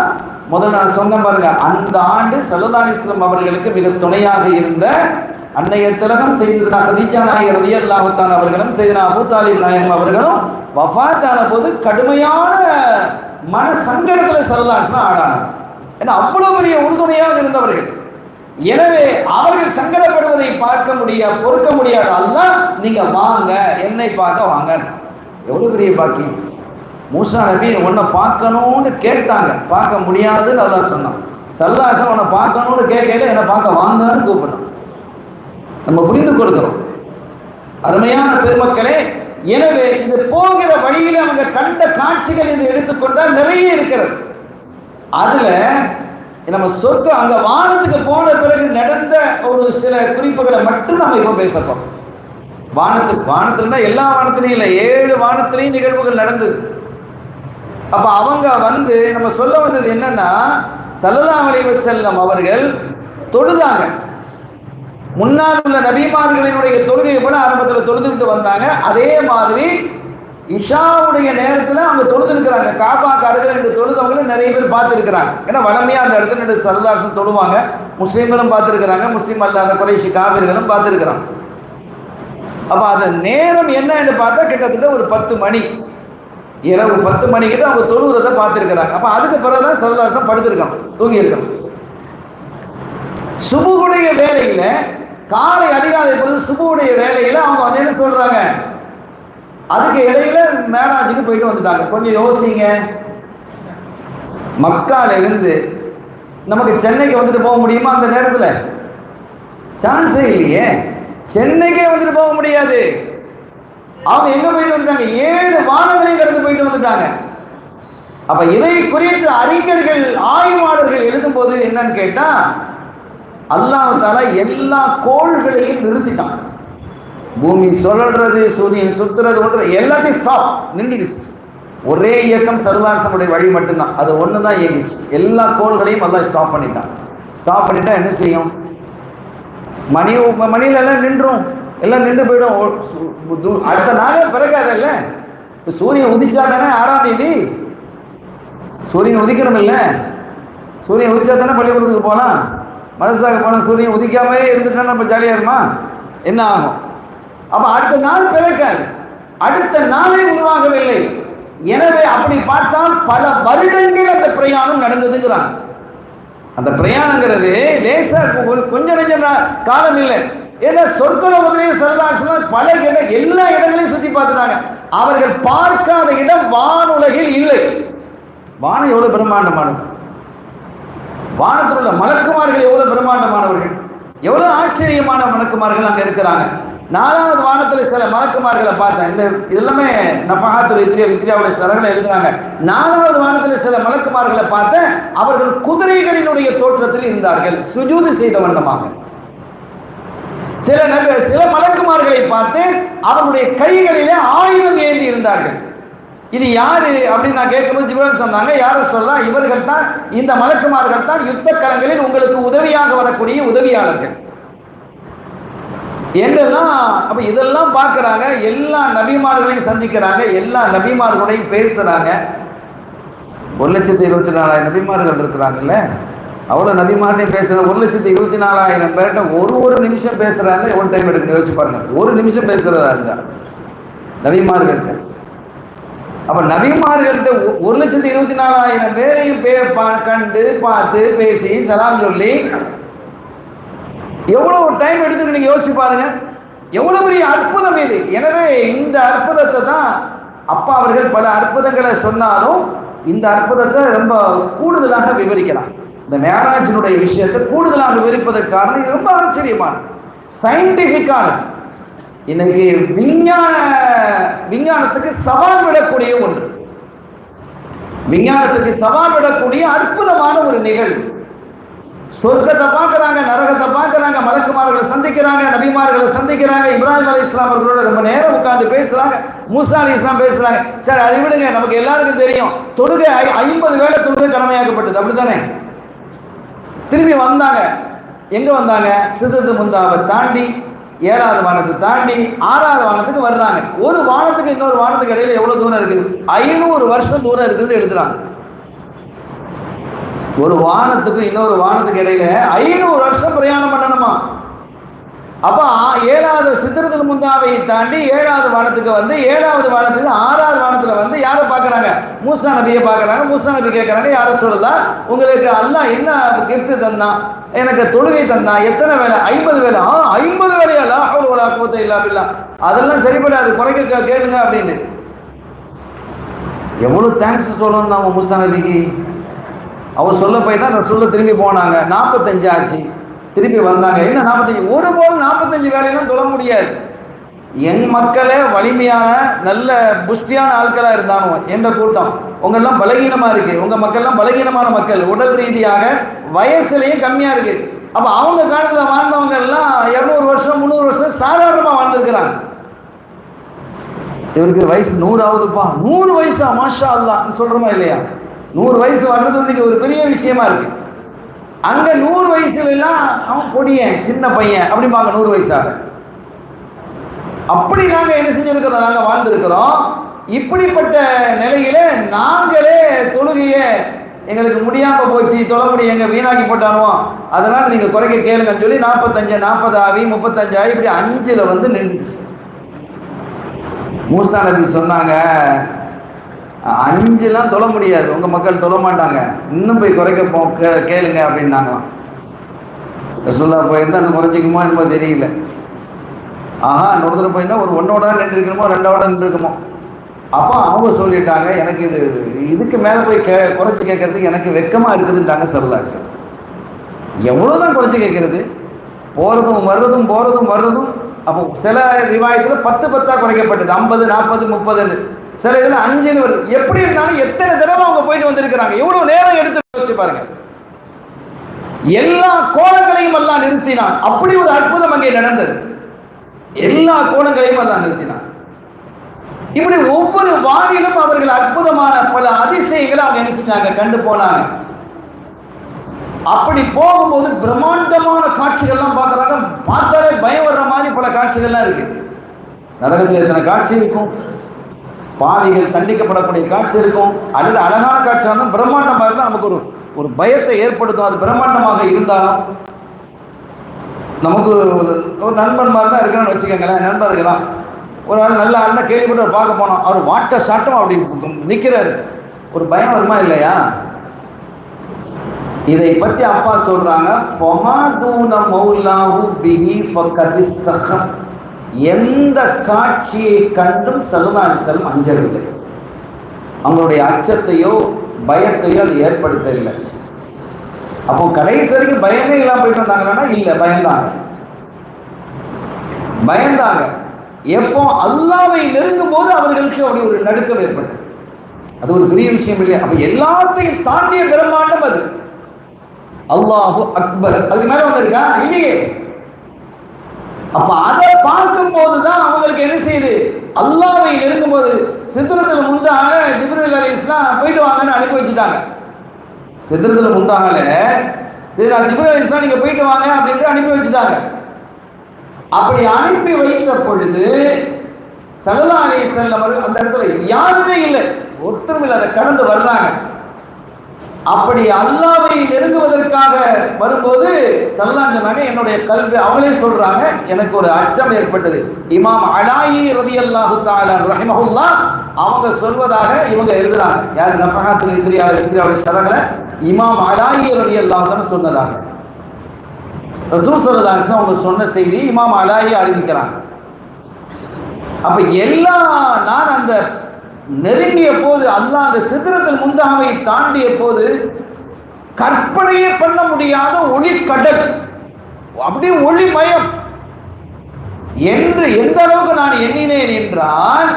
முதல்ல நான் சொன்ன பாருங்க, அந்த ஆண்டு ஸல்லல்லாஹு அலைஹி வஸல்லம் அவர்களுக்கு மிக துணையாக இருந்த அன்னைய திலகம் செய்தனா கதீஜா நாயகர் ரலியல்லாஹு தஆலா அவர்களும் செய்தனா அபூ தாலிப் நாயகம் அவர்களும் வஃபாத் ஆன போது கடுமையான மன சங்கடத்தில் ஸல்லல்லாஹு அலைஹி வஸல்லம் ஆனாங்க. ஏன்னா அவ்வளவு பெரிய உறுதுணையாக இருந்தவர்கள். எனவே அவர்கள் சங்கடப்படுவதை பொறுக்க முடியாது. அல்லாஹ் நீங்க வாங்க, என்னை பார்க்க வாங்க. எவ்வளவு பெரிய பாக்கியம். மூசா நபி உன்னை பார்க்கணும்னு கேட்டாங்க, பார்க்க முடியாதுன்னு அல்லாஹ் சொன்னான். ஸல்லல்லாஹு அலைஹி வஸல்லம் உன்னை பார்க்கணும்னு கேட்கல, என்னை பார்க்க வாங்கன்னு கூப்பிடுறான். நம்ம புரிந்து கொள்கிறோம் அருமையான பெருமக்களே. எனவே இது போகிற வழியில் அவங்க கண்ட காட்சிகள் என்று எடுத்துக்கொண்டால் நிறைய இருக்கிறது. அதுல நம்ம சொர்க்கம் அங்க வானத்துக்கு போன பிறகு நடந்த ஒரு சில குறிப்புகளை மட்டும் நம்ம இப்ப பேசப்போம். வானத்துலன்னா எல்லா வானத்திலையும் இல்லை, 7 வானத்திலையும் நிகழ்வுகள் நடந்தது. அப்ப அவங்க வந்து நம்ம சொல்ல வந்தது என்னன்னா, ஸல்லல்லாஹு அலைஹி வஸல்லம் அவர்கள் தொழுதாங்க. முன்னால் உள்ள நபிமார்களினுடைய தொழுகையை போல ஆரம்பத்தில் தொழுதுகிட்டு வந்தாங்க. அதே மாதிரி இஷாவுடைய நேரத்தில் அவங்க தொழுதுருக்கிறாங்க. காபாக்கு அருகில் என்று தொழுதவங்களை நிறைய பேர் பார்த்துருக்கிறாங்க. ஏன்னா வளமையாக அந்த இடத்துல 2 சரதாசம் தொழுவாங்க. முஸ்லீம்களும் பார்த்துருக்கிறாங்க, முஸ்லீம் அல்லாத குறைஷி காவிர்களும் பார்த்துருக்கிறாங்க. அப்போ அது நேரம் என்னன்னு பார்த்தா கிட்டத்தட்ட ஒரு 10 மணி, இரவு 10 மணிக்கிட்ட அவங்க தொழுகிறத பார்த்துருக்கிறாங்க. அப்போ அதுக்கு பிறகுதான் சரதாசம் படுத்திருக்காங்க, தூங்கி இருக்காங்க. சுபுடைய வேலையில காலை அதிகாலை பொழுது சுபுடைய வேலையில அவங்க வந்து என்ன சொல்றாங்க, அதுக்கு இடையில மேராஜுக்கு போயிட்டு வந்துட்டாங்க. கொஞ்சம் யோசிங்க, மக்கால இருந்து நமக்கு சென்னைக்கு வந்துட்டு போக முடியுமா? அந்த நேரத்தில் சான்ஸே இல்லையே. சென்னைக்கே வந்துட்டு போக முடியாது. அவங்க எங்க போயிட்டு வந்துட்டாங்க? 7 வானங்களையும் கடந்து போயிட்டு வந்துட்டாங்க. அப்ப இதை குறித்து அறிஞர்கள் ஆய்வாளர்கள் எழுதும் போது என்னன்னு கேட்டா, அல்லாஹ் தஆலா எல்லா கோள்களையும் நிறுத்திட்டான். பூமி சுழல்றது, சூரியன் சுத்துறது, எல்லாத்தையும் ஸ்டாப், நின்றுடுச்சு. ஒரே இயக்கம் சர்வதாசனுடைய வழி மட்டும்தான், அது ஒன்று தான் இயங்கிச்சு. எல்லா கோள்களையும் அல்லாஹ் ஸ்டாப் பண்ணிட்டான். ஸ்டாப் பண்ணிட்டா என்ன செய்யும்? மணியில எல்லாம் நின்றும், எல்லாம் நின்று போயிடும். அடுத்த நாளே பிறகாதல்ல. இப்போ சூரியன் உதிச்சா தானே 6ஆம் தேதி சூரியன் உதிக்கணும் இல்லை? சூரியன் உதிச்சா தானே பள்ளிக்கூடத்துக்கு போகலாம். மதரசாவுக்கு போன சூரியன் உதிக்காமே இருந்துட்டா நம்ம ஜாலியாக இருமா? என்ன ஆகும்? அப்போ அடுத்த நாள் பிறக்காது, அடுத்த நாளே உருவாகவில்லை. எனவே அப்படி பார்த்தால் பல வருடங்கள் அந்த பிரயாணம் நடந்ததுங்கிறாங்க. அந்த பிரயாணங்கிறது லேசா கொஞ்ச நெஞ்ச காலம் இல்லை. ஏன்னா சொற்கள செல்வாசனம் பல எல்லா இடங்களையும் சுற்றி பார்த்துட்டாங்க. அவர்கள் பார்க்காத இடம் வானுலகில் இல்லை. வானம் எவ்வளவு பிரம்மாண்டமானது, வானத்தில் உள்ள மலக்குமார்கள் எவ்வளவு பிரம்மாண்டமானவர்கள், எவ்வளவு ஆச்சரியமான மலக்குமார்கள் அங்க இருக்கிறாங்க. 4வது வானத்தில் சில மலக்குமார்களை பார்த்தேன். இந்த இதெல்லாமே நஃபஹாத்துல் வித்ரியாவுடைய சரகளை எழுதுறாங்க. 4வது வானத்தில் சில மலக்குமார்களை பார்த்தேன். அவர்கள் குதிரைகளினுடைய தோற்றத்தில் இருந்தார்கள், சுஜூது செய்த வண்ணமாக. சில மலக்குமார்களை பார்த்து அவருடைய கைகளிலே ஆயுதம் ஏந்தி இருந்தார்கள். இது யாரு அப்படின்னு நான் கேட்கும்போது ஜிப்ரீல் சொன்னாங்க, யார சொல்லலாம், இவர்கள் தான், இந்த மலக்குமார்கள் தான் யுத்த களங்களில் உங்களுக்கு உதவியாக வரக்கூடிய உதவியாளர்கள் என்றெல்லாம். அப்ப இதெல்லாம் பார்க்கறாங்க, எல்லா நபிமார்களையும் சந்திக்கிறாங்க, எல்லா நபிமார்களையும் பேசுறாங்க. 1,24,000 நபிமார்கள் இருக்கிறாங்கல்ல, அவ்வளவு நபிமார்ட்டையும் பேசுற 1,24,000 பேர்கிட்ட ஒரு நிமிஷம் பேசுறாங்க. எவ்வளவு டைம் எடுக்கணும் யோசிச்சு பாருங்க. ஒரு நிமிஷம் பேசுறதா இருந்தா நபிமார்கள்ட்ட. அப்ப நபிமார்கள்ட்ட 1,24,000 பேரையும் கண்டு பார்த்து பேசி சலாம் சொல்லி எவ்வளவு டைம் எடுத்துக்கு நீங்க யோசிச்சு பாருங்க. எவ்வளவு பெரிய அற்புதம் இது. எனவே இந்த அற்புதத்தை தான் அப்பா அவர்கள் பல அற்புதங்களை சொன்னாலும் இந்த அற்புதத்தை ரொம்ப கூடுதலாக விவரிக்கலாம். இந்த மேராஜினுடைய விஷயத்தை கூடுதலாக விவரிப்பதற்கான இது ரொம்ப ஆச்சரியமான சயின்டிபிக்கான, இன்னைக்கு விஞ்ஞானத்துக்கு சவால் விடக்கூடிய ஒன்று, விஞ்ஞானத்துக்கு சவால் விடக்கூடிய அற்புதமான ஒரு நிகழ்வு. சொர்க்கத்தை பார்க்கறாங்க, நரகத்தை பார்க்கறாங்க, மலக்குமார்களை சந்திக்கிறாங்க, நபிமார்களை சந்திக்கிறாங்க, இப்ராஹிம் அலைஹிஸ்ஸலாம் அவர்களோட ரொம்ப நேரம் உட்கார்ந்து பேசுறாங்க, மூசா அலைஹிஸ்ஸலாம் பேசுறாங்க. சரி, அதை விடுங்க, நமக்கு எல்லாருக்கும் தெரியும் தொழுகை 50 வேளை தொழுகை கடமையாக்கப்பட்டது, அப்படித்தானே? திரும்பி வந்தாங்க, எங்க வந்தாங்க? சித்ரத்துல் முன்தஹாவை தாண்டி 7வது வானத்தை தாண்டி 6வது வானத்துக்கு வர்றாங்க. ஒரு வானத்துக்கு இன்னொரு வானத்துக்கு இடையில எவ்வளவு தூரம் இருக்குது? 500 வருஷம் தூரம் இருக்குது எடுத்துறாங்க. ஒரு வானத்துக்கு இன்னொரு வானத்துக்கு இடையில 500 வருஷம் பிரயாணம் பண்ணணுமா? அப்ப 7வது சித்ரத்துல் முன்தஹாவை தாண்டி 7வது வானத்துக்கு வந்து 7வது வானத்துக்கு 6வது வானத்துல வந்து யாரை பார்க்கறாங்க? மூசா நபியை பார்க்கறாங்க. மூசா நபி கேட்கறாங்க, யார சொல்லலாம், உங்களுக்கு அல்லாஹ் என்ன கிஃப்ட் தந்தான்? எனக்கு தொழுகை தந்தான். எத்தனை வேலை? 50 வேலை. 50 வேலையா? லா ஹவ்ல வலா குவத்த இல்லா பில்லாஹ். அதெல்லாம் சரிப்படாது, குறைக்க கேளுங்க அப்படின்னு. எவ்வளவு தேங்க்ஸ் சொல்லணும் நாம மூசா நபிக்கு. அவர் சொல்ல போய் தான் ரசூலுல்லாஹ் திரும்பி போனாங்க. 45 ஆச்சு, திருப்பி வந்தாங்க. என்ன 45? ஒருபோதும் 45 வேலையெல்லாம் தொழ முடியாது. என் மக்களே வலிமையான நல்ல புஷ்டியான ஆட்களா இருந்தாலும் எந்த கூட்டம் உங்கெல்லாம் பலகீனமா இருக்கு, உங்க மக்கள்லாம் பலகீனமான மக்கள், உடல் ரீதியாக வயசுலயும் கம்மியா இருக்கு. அப்ப அவங்க காலத்துல வாழ்ந்தவங்க எல்லாம் 200 வருஷம் 300 வருஷம் சாதாரணமா வாழ்ந்துருக்கிறாங்க. இவருக்கு வயசு 100 ஆகுதுப்பா. 100 வயசா? மாஷா அல்லாஹ் சொல்றோமா இல்லையா? 100 வயசு வர்றது இன்னைக்கு ஒரு பெரிய விஷயமா இருக்கு. அங்க 100 வயசுல எல்லாம் அவன் பொடியன், சின்ன பையன் அப்படிம்பாங்க 100 வயசாக. அப்படி நாங்க என்ன செஞ்சிருக்கிறோம்? நாங்க வாழ்ந்திருக்கிறோம். இப்படிப்பட்ட நிலையில நாங்களே தொழுகைய எங்களுக்கு முடியாம போச்சு, தொழ முடியும், எங்க வீணாக்கி போட்டானுவோம், அதனால நீங்க குறைக்க கேளுங்கன்னு சொல்லி 45 40 ஆகி 35 ஆகி இப்படி 5ல வந்து நின்றுச்சு. மூசா நபி சொன்னாங்க, 5லாம் தொழ முடியாது, உங்க மக்கள் தொழ மாட்டாங்க, இன்னும் போய் குறைக்க கேளுங்க அப்படின்னாங்களாம். ரசூலுல்லாஹ் போயிருந்தா இன்னும் குறைஞ்சிக்குமோ என்னமோ தெரியல. ஆஹா, இன்னொருத்தர் போயிருந்தா ஒரு 1ஓட நின்று இருக்கணுமோ 2ஓட நின்று இருக்குமோ. அப்போ அவங்க சொல்லிட்டாங்க, எனக்கு இதுக்கு மேலே போய் குறைச்சி கேட்கறதுக்கு எனக்கு வெக்கமா இருக்குதுன்றாங்க சரலார் சார். எவ்வளோதான் குறைச்சி கேட்கறது? போகிறதும் வர்றதும். அப்போ சில ரிவாயத்தில் 10 குறைக்கப்பட்டது, 50 40 30. சில இதில் 5 வருது. எப்படி இருந்தாலும் எத்தனை தடவை அவங்க போயிட்டு வந்திருக்கிறாங்க, எவ்வளவு நேரம் எடுத்து யோசிச்சு பாருங்க. எல்லா கோணங்களையும் எல்லாம் நிறுத்தினான். அப்படி ஒரு அற்புதம் அங்கே நடந்தது. எல்லா கோணங்களையும் எல்லாம் நிறுத்தினான். இப்படி ஒவ்வொரு வானிலும் அவர்கள் அற்புதமான பல அதிசயங்களை அவங்க என்ன செஞ்சாங்க, கண்டு போனாங்க. அப்படி போகும்போது பிரம்மாண்டமான காட்சிகள்லாம் பார்க்கறாங்க. பார்த்தாலே பயம் வர்ற மாதிரி பல காட்சிகள்லாம் இருக்கு. நரகத்தில் எத்தனை காட்சி இருக்கும், பாவிகள் தண்டிக்கப்படக்கூடிய காட்சி இருக்கும், அல்லது அழகான காட்சி வந்து பிரம்மாண்டமாக இருந்தால் நமக்கு ஒரு பயத்தை ஏற்படுத்தும். அது பிரம்மாண்டமாக இருந்தாலும் நமக்கு ஒரு நண்பன் மாதிரி தான் இருக்கிறான்னு வச்சுக்கோங்களேன். நண்பர் இருக்கிறான், ஒரு ஆள் நல்ல ஆள் தான் கேள்விப்பட்டு அவர் பார்க்க போனோம், அவர் வாட்ட சாட்டம் அப்படி நிற்கிறாரு, ஒரு பயம் வருமா இல்லையா? இதை பற்றி அப்பா சொல்றாங்க, எந்த காட்சியை கண்டும் ஸல்லல்லாஹு அலைஹி வஸல்லம் அஞ்சவில்லை. அவங்களுடைய அச்சத்தையோ பயத்தையோ அது ஏற்படுத்தவில்லை. அப்போ கடைசி வரைக்கும் பயமே இல்லாம போயிட்டு வந்தாங்கன்னா இல்லை, பயந்தாங்க. எப்போ அல்லாஹ்வை நெருங்கும் போது அவர்களுக்கு அப்படி ஒரு நடுக்கம் ஏற்பட்டது. அது ஒரு பெரிய விஷயம் இல்லையா? அப்ப எல்லாத்தையும் தாண்டிய பிரம்மாண்டம் அது. அல்லாஹு அக்பர், அதுக்கு மேல வந்திருக்கா இல்லையே? அப்ப அதை பார்க்கும் போதுதான் அவங்களுக்கு என்ன செய்யுது, அல்லாஹ்வை நெருங்கும் போது சித்ரத்துல் முன்தஹால ஜிப்ரீல் அலைஹிஸ்ஸலாம் போயிட்டு வாங்கன்னு அனுப்பி வச்சுட்டாங்க. சித்ரத்துல் முன்தஹால சரி ஜிப்ரீல் அலைஹிஸ்ஸலாம் நீங்க போயிட்டு வாங்க அப்படின்ட்டு அனுப்பி வச்சுட்டாங்க. அப்படி அனுப்பி வைத்த பொழுது ஸல்லல்லாஹு அலைஹி வஸல்லம் அந்த இடத்துல யாருமே இல்லை, ஒருத்தரும் இல்லை, அதை கடந்து வர்றாங்க. அப்படி அல்லாஹ்வை நெருங்குவதற்காக வரும்போது ஸல்லல்லாஹு சொன்னாங்க, என்னுடைய கல்வி, அவங்களே சொல்றாங்க, எனக்கு ஒரு அச்சம் ஏற்பட்டது. இமாம் அலாயி ரலியல்லாஹு தஆலா ரஹிமஹுல்லாஹ் அவங்க சொல்வதாக இவங்க எழுதுறாங்க. யார்? நஃபஹாத்துல் இத்ரியாவுடைய ஷரஹ்ல இமாம் அலாயி ரலியல்லாஹு தஆலா சொன்னதாக ரசூல் ஸல்லல்லாஹு அலைஹி வஸல்லம் அவங்க சொன்ன செய்தி இமாம் அலாயி அறிவிக்கிறாங்க. அப்ப நான் அந்த நெருங்கிய போது, அல்லாஹ் அந்த சித்ரத்துல் முன்தஹாவை தாண்டிய போது கற்பனையே பண்ண முடியாத ஒளி கடல், அப்படியே ஒளிமயம் என்று எந்த அளவுக்கு நான் எண்ணினேன் என்றால்,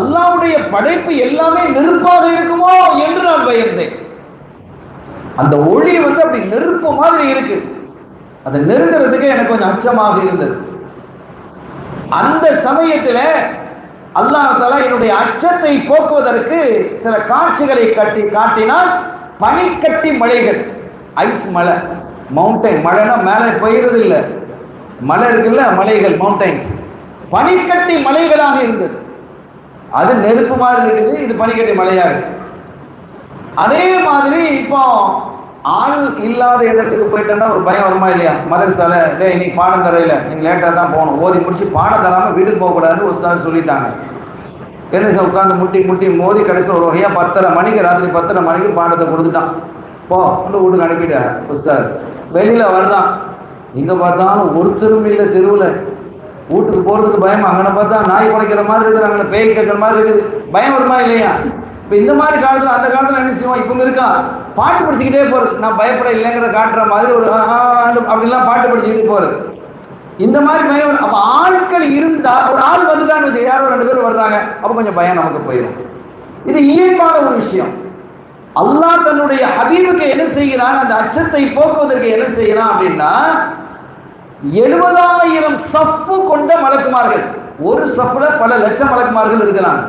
அல்லாஹ்வுடைய படைப்பு எல்லாமே நெருப்பாக இருக்குமோ என்று நான் பயந்தேன். அந்த ஒளி அப்படி நெருப்பு மாதிரி இருக்கு, அதை நெருங்கிறதுக்கு எனக்கு கொஞ்சம் அச்சமாக இருந்தது. அந்த சமயத்தில் அல்லாஹ் தஆலா என்னுடைய அச்சத்தை போக்குவதற்கு சில காட்சிகளை காட்டினால், பனிக்கட்டி மலைகள், ஐஸ் மலை, மவுண்டைன், மழைனா மேலே போயிறது இல்லை, மலை இருக்குல்ல, மலைகள், மவுண்டைன்ஸ், பனிக்கட்டி மலைகளாக இருந்தது. அது நெருப்பு மாதிரி இருக்குது, இது பனிக்கட்டி மலையாக இருக்கு. அதே மாதிரி இப்போ ஆள் இல்லாத இடத்துக்கு போயிட்டோன்னா ஒரு பயம் வருமா இல்லையா? மதரசால இன்னைக்கு பாடம் தரையில் நீங்கள் லேட்டாக தான் போகணும், ஓதி முடிச்சு பாடம் தராமல் வீட்டுக்கு போகக்கூடாதுன்னு உஸ்தாது சொல்லிட்டாங்க. என்ன சார் உட்காந்து முட்டி மோதி கடைசியில் ஒரு வகையாக 10:30 மணிக்கு, ராத்திரி 10:30 மணிக்கு பாடத்தை கொடுத்துட்டான். போ வீட்டுக்கு அனுப்பிட்டார் உஸ்தாது. வெளியில் வர்றான், எங்கே பார்த்தாலும் ஒருத்தரும் இல்லை தெருவில். வீட்டுக்கு போகிறதுக்கு பயம், அங்கே பார்த்தா நாய் குறைக்கிற மாதிரி இருக்குது, அங்கே பேய் கேட்குற மாதிரி இருக்குது. பயம் வருமா இல்லையா? இப்போ இந்த மாதிரி காலத்தில், அந்த காலத்தில் என்ன செய்வோம், இப்போ இருக்கா பாட்டு படிச்சுக்கிட்டே போகிறது, நான் பயப்பட இல்லைங்கிறத காட்டுற மாதிரி ஒரு அப்படிலாம் பாட்டு படிச்சுக்கிட்டு போகிறது. இந்த மாதிரி பயம். அப்போ ஆட்கள் இருந்தால், ஒரு ஆள் வந்துட்டான்னு வச்சு, யாரோ 2 பேர் வர்றாங்க, அப்போ கொஞ்சம் பயம் நமக்கு போயிடும். இது இயல்பான ஒரு விஷயம். அல்லாஹ் தன்னுடைய ஹபீபுக்கு என்ன செய்கிறான், அந்த அச்சத்தை போக்குவதற்கு என்ன செய்கிறான் அப்படின்னா, 70,000 சஃப்பு கொண்ட மலக்குமார்கள், ஒரு சஃப்ல பல லட்சம் மலக்குமார்கள் இருக்கிறாங்க.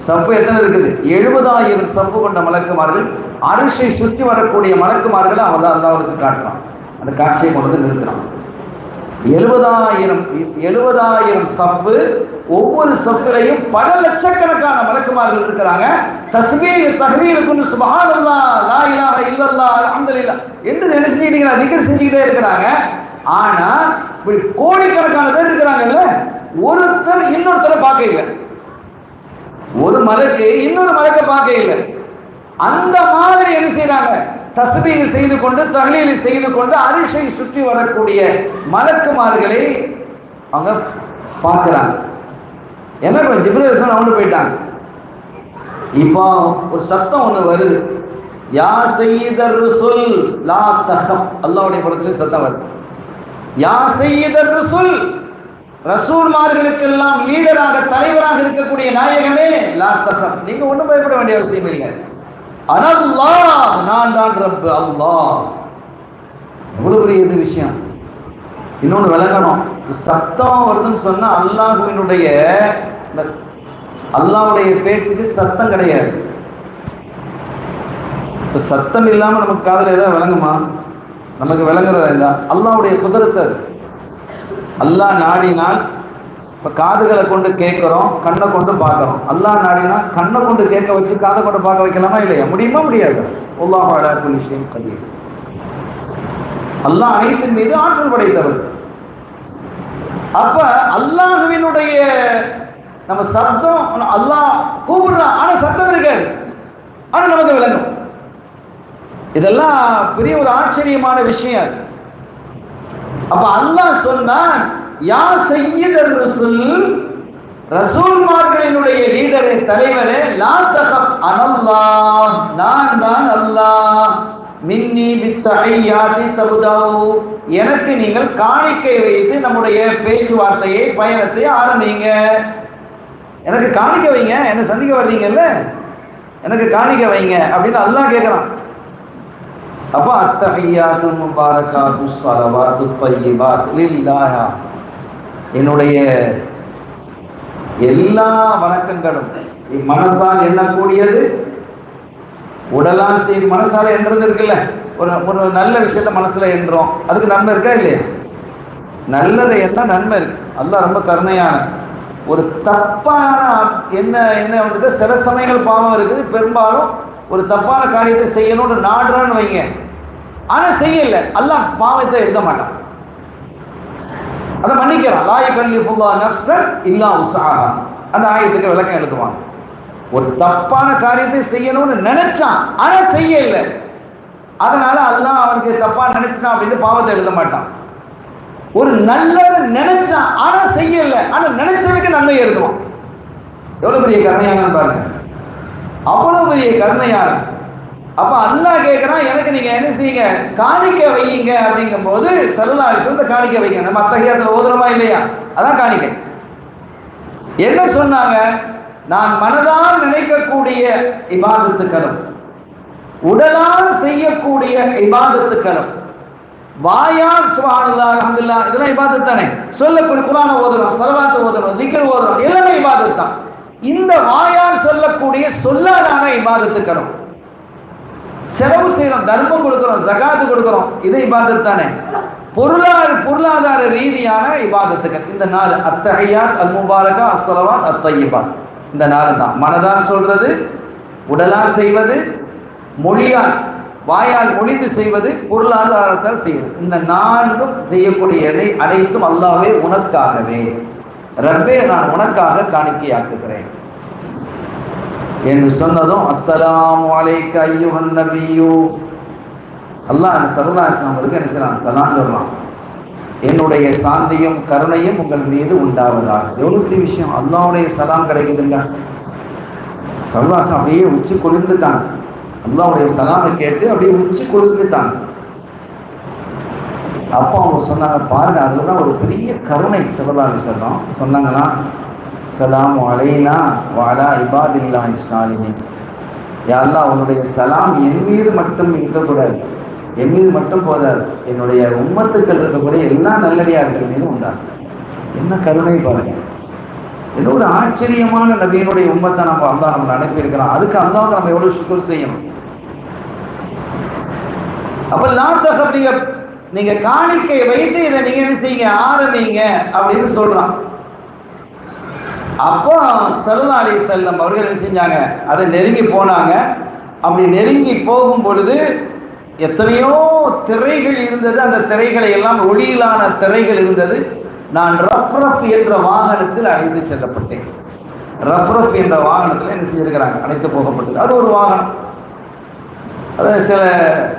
சஃப்பு எத்தனை இருக்குது? 70,000 சஃப்பு கொண்ட மலக்குமார்கள், அரிஷை சுற்றி வரக்கூடிய மலக்குமார்களை அவன் அல்லாஹ்வுக்கு காட்டுறான். அந்த காட்சியை கொண்டு வந்து நிறுத்துறான். 70,000 சஃப்பு, ஒவ்வொரு சஃப்பிலையும் பல லட்சக்கணக்கான மலக்குமார்கள் இருக்கிறாங்க. தஸ்பீஹ் தஹ்லீலுக்கு சுப்ஹானல்லாஹ், லா இலாஹ இல்லல்லாஹ், அல்ஹம்துலில்லாஹ் என்று என்ன செஞ்சுக்கிட்டு திக்ர் செஞ்சுக்கிட்டே இருக்கிறாங்க. ஆனா இப்படி கோடிக்கணக்கான பேர் இருக்கிறாங்கல்ல, ஒருத்தர் இன்னொருத்தரை பார்க்க இல்லை, ஒரு மலக்கு இன்னொரு மலக்கை பார்க்க இல்லை. அந்த மாதிரி என்ன செய்யறாங்க, தஸ்பீஹ் செய்து கொண்டு, தஹ்லீல் செய்து கொண்டு, அரிஷை சுற்றி வரக்கூடிய மலக்குமார்களை அவங்க பார்க்கிறாங்க. என்ன ஜிப்ரீல் அலைஹிஸ்ஸலாம் அவங்க போயிட்டாங்க. இப்போ ஒரு சத்தம் ஒன்று வருது, யா சய்யிதர் ருசுல் லா தஹஃப், அல்லாஹ்வுடைய புறத்திலே சத்தம் வருது. யா சய்யிதர் ருசுல், ரசூல்மார்களுக்கெல்லாம் லீடராக, தலைவராக இருக்கக்கூடிய நாயகமே, லா தஹஃப், நீங்க ஒன்றும் பயப்பட வேண்டிய அவசியம் இல்லை. அனல்லாஹ், நான் தான் ரப்பு, அல்லாஹ். எவ்வளவு பெரிய இது விஷயம். இன்னொன்று விளங்கணும், சத்தம் வருதுன்னு சொன்னா அல்லாஹ்வினுடைய, அல்லாஹ்வுடைய பேச்சுக்கு சத்தம் கிடையாது. இப்போ சத்தம் இல்லாமல் நமக்கு காதில் ஏதாவது விளங்குமா? நமக்கு விளங்குறதா இருந்தா அல்லாஹ்வுடைய குதிரத்து அது. அல்லாஹ் நாடினால், இப்போ காதுகளை கொண்டு கேட்குறோம், கண்ணை கொண்டு பார்க்குறோம். அல்லாஹ் நாடினா கண்ணை கொண்டு கேட்க வச்சு காதை கொண்டு பார்க்க வைக்கலாமா இல்லையா? முடியுமா? முடியாது. அல்லாஹு அலா குல்லி ஷைஇன் கதீர். அல்லாஹ் அனைத்தின் மீது ஆற்றல் படைத்தவர். அப்ப அல்லாஹ்வினுடைய நம்ம சப்தம், அல்லாஹ் கூப்பிடுறான், ஆனா சத்தம் இருக்காது, ஆனா நமக்கு விளங்கும். இதெல்லாம் பெரிய ஒரு ஆச்சரியமான விஷயம். அப்ப அல்லாஹ் சொன்னான், யா சய்யிதர் ரசூல், ரசூல்மார்களினுடைய லீடரே, தலைவரே, லா தகப் அனல்லாஹ், நான் தான் அல்லாஹ், மின்னி பித்தஹியாத்தி தபுதாவு, எனக்கு நீங்கள் காணிக்கை வைத்து நம்முடைய பேச்சுவார்த்தையை, பயணத்தை ஆரம்பிங்க. எனக்கு காணிக்க வைங்க, என்ன சந்திக்க வர்றீங்கல்ல, எனக்கு காணிக்க வைங்க அப்படின்னு அல்லாஹ் கேட்கிறான். அப்ப அத்தஹியாத்து முபாரகாத்து ஸலவாத்து தய்யிபாத் லில்லாஹ், என்னுடைய எல்லா வணக்கங்களும் மனசால் எண்ணக்கூடியது, உடலால் செய்யும். மனசால என்றது இருக்குல்ல, ஒரு நல்ல விஷயத்த மனசுல என்றோம், அதுக்கு நன்மை இருக்கா இல்லையா? நல்லதை என்ன நன்மை இருக்கு. அல்லாஹ் ரொம்ப கருணையான. ஒரு தப்பான என்ன வந்துட்டு சில சமயங்கள் பாவம் இருக்குது, பெரும்பாலும் ஒரு தப்பான காரியத்தை செய்யணும்னு நாடுறான்னு வைங்க, ஆனா செய்யல, அல்லாஹ் பாவத்தை எழுத மாட்டான், அதை மன்னிக்கிறான். லா யுகல்லிஃபுல்லாஹு நஃப்ஸன் இல்லா உஸ்ஆஹா, அந்த ஆயத்துக்கு விளக்கம் எழுதுவாங்க. ஒரு தப்பான காரியத்தை செய்யணும்னு நினைச்சான், ஆனா செய்யல, அதனால அல்லாஹ் அவனுக்கு தப்பா நினைச்சான் அப்படின்னு பாவத்தை எழுத மாட்டான். ஒரு நல்லதை நினைச்சான், ஆனா செய்யல, ஆனா நினைச்சதுக்கு நன்மை எழுதுவான். எவ்வளவு பெரிய கருணையான பாருங்க, அவ்வளவு பெரிய கருணையான. அப்ப அல்லாஹ் கேட்கிறான், எனக்கு நீங்க என்ன செய்யுங்க, காணிக்க வையுங்க அப்படிங்கும் போது ஸல்லல்லாஹு அலைஹி வஸல்லம் காணிக்க வைங்க. நம்ம அத்தஹியாத்துல ஓதுறோமா இல்லையா? அதான் காணிக்கை. என்ன சொன்னாங்க? நான் மனதால் நினைக்கக்கூடிய இபாதத்துக்களும், உடலால் செய்யக்கூடிய இபாதத்துக்களும், வாயால் சுப்ஹானல்லாஹ் அல்ஹம்துலில்லாஹ் இதெல்லாம் இபாதத் தானே. சொல்லக்கூடிய குர்ஆனை ஓதுறோம், ஸலவாத் ஓதுறோம், திக்ர் ஓதுறோம், எல்லாமே இபாதத் தான். இந்த வாயால் சொல்லக்கூடிய சொல்லாலான இபாதத்துக்களும், செலவு செய்யறோம், தர்மம் கொடுக்கிறோம், ஜகாத் கொடுக்கிறோம், இது இபாதத் தானே. பொருளாதார ரீதியான இபாதத்துக்கள் இந்த நாலு, அத்தஹியாத் அல் முபாரகா அஸ்ஸலவாத் அத்தய்யிபாத், இந்த நாலு தான். மனதால் சொல்றது, உடலால் செய்வது, மொழியால் வாயால் மொழிந்து செய்வது, பொருளாதாரத்தால் செய்வது, இந்த நான்கும் செய்யக்கூடிய அனைத்தும் அல்லாஹ்வே உனக்காகவே, ரப்பே நான் உனக்காக காணிக்கையாக்குகிறேன் என்று சொன்னதும், அஸ்ஸலாமு அலைக்க அய்யுஹன் நபியு, அல்லாஹ் ஸல்லல்லாஹு அலைஹி வஸல்லம் என்ன செய்யறான், சலாம் சொல்றான், என்னுடைய சாந்தியும் கருணையும் உங்கள் மீது உண்டாவதாக. எவ்வளவு பெரிய விஷயம், அல்லாஹ்வுடைய சலாம் கிடைக்குதுங்க. ஸல்லல்லாஹு அலைஹி வஸல்லம் அப்படியே உச்சி குளிர்ந்துட்டாங்க, அல்லாஹ்வுடைய சலாமை கேட்டு அப்படியே உச்சி குளிர்ந்துட்டாங்க. அப்போ அவங்க சொன்னாங்க, பாருங்க, அதுதான் ஒரு பெரிய கருணை. ஸல்லல்லாஹு அலைஹி வஸல்லம் சொன்னாங்கன்னா, ஸலாமு அலைனா வ அலா இபாதில்லாஹி ஸாலிஹீன், யா அல்லாஹ் உன்னுடைய சலாம் என் மீது மட்டும் இருக்கக்கூடாது, என் மீது மட்டும் போதாது, என்னுடைய உம்மத்துக்கள் இருக்கக்கூடிய எல்லா நல்லடியார்கள் மீதும் உண்டாகும். என்ன கருணை பாருங்க. ஏதோ ஒரு ஆச்சரியமான நபியினுடைய உம்மத்தை நம்ம அல்லாஹ் நம்மளை அனுப்பியிருக்கிறான். அதுக்கு அல்லாஹ் நம்ம எவ்வளவு ஷுக்ர் செய்யணும். அப்ப லா தகப், நீங்க காணிக்கை வைத்து இதை நீங்க என்ன செய்யுங்க, ஆரம்பிங்க அப்படின்னு சொல்றான். அப்போ ஸல்லல்லாஹு அலைஹி வஸல்லம் அவர்கள் என்ன செஞ்சாங்க, அதை நெருங்கி போனாங்க. அப்படி நெருங்கி போகும் பொழுது எத்தனையோ திரைகள் இருந்தது, அந்த திரைகளை எல்லாம் ஒளியிலான திரைகள் இருந்தது. நான் ரஃப் என்ற வாகனத்தில் அழைத்து செல்லப்பட்டேன். ரஃப் என்ற வாகனத்தில் என்ன செஞ்சிருக்கிறாங்க, அழைத்து போகப்பட்டது. அது ஒரு வாகனம், அதை சில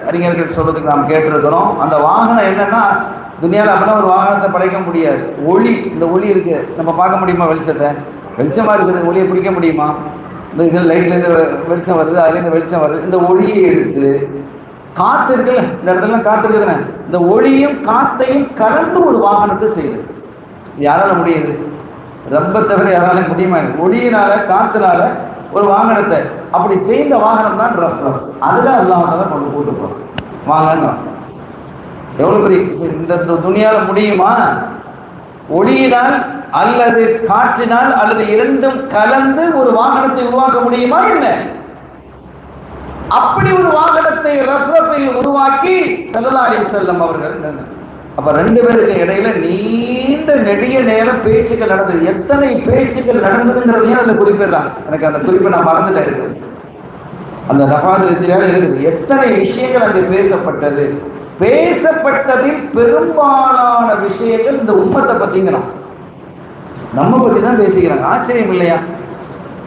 அறிஞர்கள் சொல்றதுக்கு நாம் கேட்டிருக்கிறோம். அந்த வாகனம் என்னன்னா, துனியாவில் அப்படின்னா ஒரு வாகனத்தை படைக்க முடியாது. ஒளி, இந்த ஒளி இருக்கு, நம்ம பார்க்க முடியுமா? வெளிச்சத்தை, வெளிச்சமா இருக்குது, ஒளியை பிடிக்க முடியுமா? இந்த இதில் லைட்லேருந்து வெளிச்சம் வருது, அதுலேருந்து வெளிச்சம் வருது. இந்த ஒளியை எடுத்து, காற்று இருக்குல்ல, இந்த இடத்துல காற்று இருக்குதுன்னு, இந்த ஒளியும் காத்தையும் கலந்து ஒரு வாகனத்தை செய்யுது. யாரால முடியுது? ரப்பை தவிர யாராலையும் முடியுமா? ஒளியினால காத்துனால ஒரு வாகனத்தை அப்படி செய்த வாகனம் தான் ரஃப். அதுல அல்லாஹ் கொண்டு கூட்டு போறோம், வாங்க. எவ்வளவு பெரிய இந்த துனியால முடியுமா? ஒளியினால் அல்லது காற்றினால் அல்லது இரண்டும் கலந்து ஒரு வாகனத்தை உருவாக்க முடியுமா? என்ன அப்படி ஒரு வாகனத்தை ரஃபில் உருவாக்கி ஸல்லல்லாஹு அலைஹி வஸல்லம் அவர்கள். அப்ப ரெண்டு பேருக்கு இடையில நீண்ட நெடிய நேரம் பேச்சுக்கள் நடந்தது. எத்தனை பேச்சுக்கள் நடந்ததுங்கிறதையும் அதுல குறிப்பிடுறாங்க. எனக்கு அந்த குறிப்பை நான் மறந்துட்டேன், இருக்குது அந்த நஃபாதுல் இருக்குது. எத்தனை விஷயங்கள் அங்கு பேசப்பட்டது, பேசப்பட்டதில் பெரும்பாலான விஷயங்கள் இந்த உம்மத்தை பத்திங்கிறோம், நம்ம பத்தி தான் பேசிக்கிறாங்க. ஆச்சரியம் இல்லையா?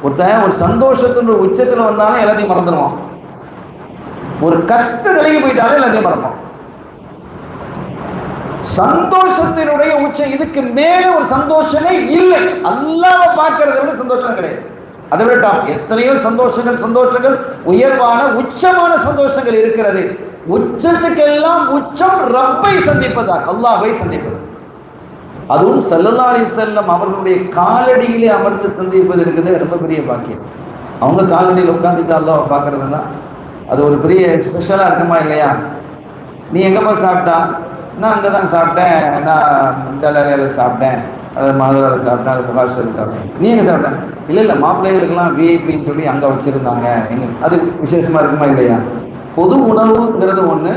ஒருத்தன் ஒரு சந்தோஷத்தின் உச்சத்தில் வந்தாலும் எல்லாத்தையும் மறந்துடுவான், ஒரு கஷ்ட நிலைக்கு போயிட்டாலும் எல்லாத்தையும் மறப்பான். சந்தோஷத்தினுடைய உச்சம், இதுக்கு மேல ஒரு சந்தோஷமே இல்லை. அல்லாஹ்வை பார்க்கறதை விட சந்தோஷம் கிடையாது. அதை விட எத்தனையோ சந்தோஷங்கள் உயர்வான உச்சமான சந்தோஷங்கள் இருக்கிறது. உச்சத்துக்கெல்லாம் உச்சம் ரப்பை சந்திப்பதாக, அல்லாஹ்வை சந்திப்பது. அதுவும் ஸல்லல்லாஹு அலைஹி வஸல்லம் அவர்களுடைய காலடியிலே அமர்ந்து சந்திப்பது இருக்குது ரொம்ப பெரிய பாக்கியம். அவங்க காலடியில் உட்காந்துட்டு அல்லாஹ்வை பார்க்கறது தான் அது ஒரு பெரிய ஸ்பெஷலாக இருக்குமா இல்லையா? நீ எங்கேப்பா சாப்பிட்டா? நான் அங்கே தான் சாப்பிட்டேன், நான் ஜலாலையில் சாப்பிட்டேன், மதுரையில் சாப்பிட்டேன், அது புகார் சாப்பிட்டேன். நீ எங்கே சாப்பிட்டேன்? இல்லை மாப்பிள்ளைகளுக்கெல்லாம் விஐபின்னு சொல்லி அங்கே வச்சுருந்தாங்க. அது விசேஷமாக இருக்குமா இல்லையா? பொது உணவுங்கிறது ஒன்று,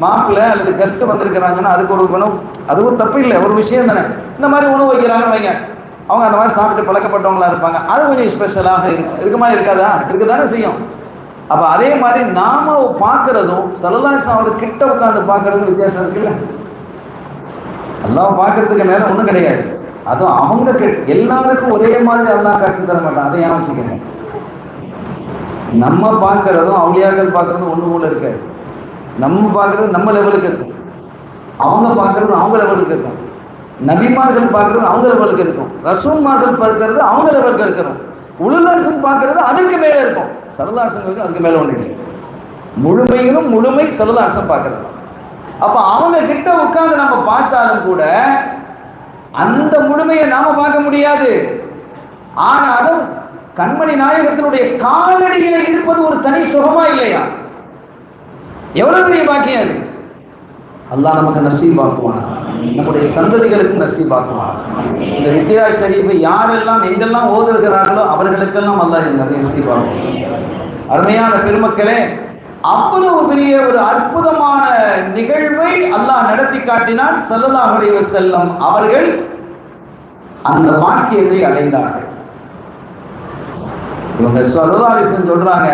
மாப்பிள்ளை அல்லது கெஸ்ட் வந்திருக்கிறாங்கன்னா அதுக்கு ஒரு உணவு, அது ஒரு தப்பு இல்லை, ஒரு விஷயம் தானே. இந்த மாதிரி உணவு வைக்கிறாங்கன்னு வைங்க, அவங்க அந்த மாதிரி சாப்பிட்டு பழக்கப்பட்டவங்களா இருப்பாங்க, அது கொஞ்சம் ஸ்பெஷலாக இருக்குமா இருக்காதா? இருக்கு தானே செய்யும். அப்போ அதே மாதிரி நாம பார்க்கறதும் ஸல்லல்லாஹு அலைஹி வஸல்லம் அவர் கிட்ட உட்காந்து பார்க்கறதும் வித்தியாசம் இருக்குல்ல. அல்லாஹ் பார்க்கறதுக்கு மேலே ஒன்றும் கிடையாது. அதுவும் அவங்க எல்லாருக்கும் ஒரே மாதிரி அல்லாஹ் காட்சி தர மாட்டான், அதை ஏன் வச்சுக்கோங்க. நம்ம பார்க்கறதும் அவுலியாக்கள் பார்க்கறதும் ஒன்று போல இருக்காது. நம்ம பார்க்கறது நம்ம லெவலுக்கு இருக்கும், அவங்க பார்க்கறது அவங்க லெவலுக்கு இருக்கும். நபிமார்கள் பார்க்கறது அவங்க லெவலுக்கு இருக்கும், ரசூல்மார்கள் பார்க்கறது அவங்க லெவலுக்கு இருக்கிறோம். உலுலரசன் பார்க்கறது அதற்கு மேலே இருக்கும். ஸல்லல்லாஹு அலைஹி வஸல்லம் அதுக்கு மேலே ஒன்று இல்லை. முழுமையிலும் முழுமை ஸல்லல்லாஹு அலைஹி வஸல்லம் பார்க்கறது. அப்போ அவங்க கிட்ட உட்கார்ந்து நம்ம பார்த்தாலும் கூட அந்த முழுமையை நாம பார்க்க முடியாது. ஆனாலும் கண்மணி நாயகத்தினுடைய காலடியில இருப்பது ஒரு தனி சுகமா இல்லையா? எவ்வளவு பெரிய பாக்கியம் அது. அல்லாஹ் நமக்கு நசீபாக்குவான், நம்முடைய சந்ததிகளுக்கு நசீபாக்குவான். இந்த வித்யா ஷரீஃபை யாரெல்லாம் எங்கெல்லாம் ஓதுகிறார்களோ அவர்களுக்கெல்லாம் அல்லாஹ் இந்த நசீபாக்குவான். அருமையான பெருமக்களே, அவ்வளவு பெரிய ஒரு அற்புதமான நிகழ்வை அல்லாஹ் நடத்தி காட்டினான். ஸல்லல்லாஹு அலைஹி வஸல்லம் அவர்கள் அந்த பாக்கியத்தை அடைந்தார்கள். இவங்க ஸல்லல்லாஹு அலைஹி வஸல்லம் சொல்றாங்க,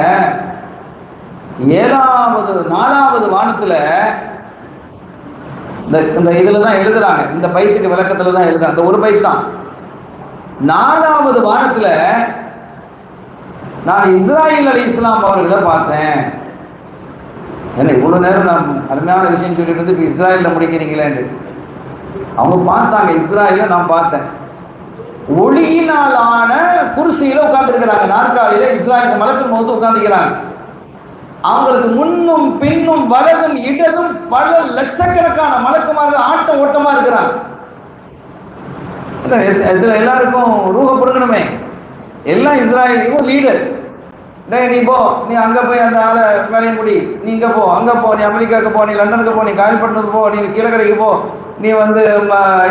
4வது வானத்துல இந்த இதுல தான் எழுதுறாங்க, இந்த பைத்துக்கு விளக்கத்துல தான் எழுதுறாங்க, அந்த ஒரு பைத் தான். 4வது வானத்துல நான் இஸ்ராயில் அலைஹிஸ்ஸலாம் அவர்களை பார்த்தேன். ஏன்னா இவ்வளவு நேரம் நான் அருமையான விஷயம் சொல்லிட்டு இருந்து இப்போ இஸ்ராயலில் முடிக்கிறீங்களேன்னு அவங்க பார்த்தாங்க. இஸ்ராயல நான் பார்த்தேன், ஒளியினால் ஆன குர்சியில உட்கார்ந்துருக்கிறாங்க, நாற்காலியில இஸ்ராயல் மலக்குள் மௌத் உட்கார்ந்துக்கிறாங்க. அவங்களுக்கு முன்னும் பின்னும் வலதும் இடதும் பல லட்சக்கணக்கான மலக்குமார்கள் ஆட்டம் ஓட்டமா இருக்கிறாங்க. இதுல எல்லாருக்கும் ரூஹ புடுங்கணுமே, எல்லாம் இஸ்ராயலுக்கும் லீடர். டே நீ போ, நீ அங்கே போய் அந்த ஆளை வேலையை முடி, நீ இங்கே போ, அங்கே போ, நீ அமெரிக்காவுக்கு போ, நீ லண்டனுக்கு போ, நீ காயல்பட்டினத்துக்கு போ, நீ கீழக்கரைக்கு போ, நீ வந்து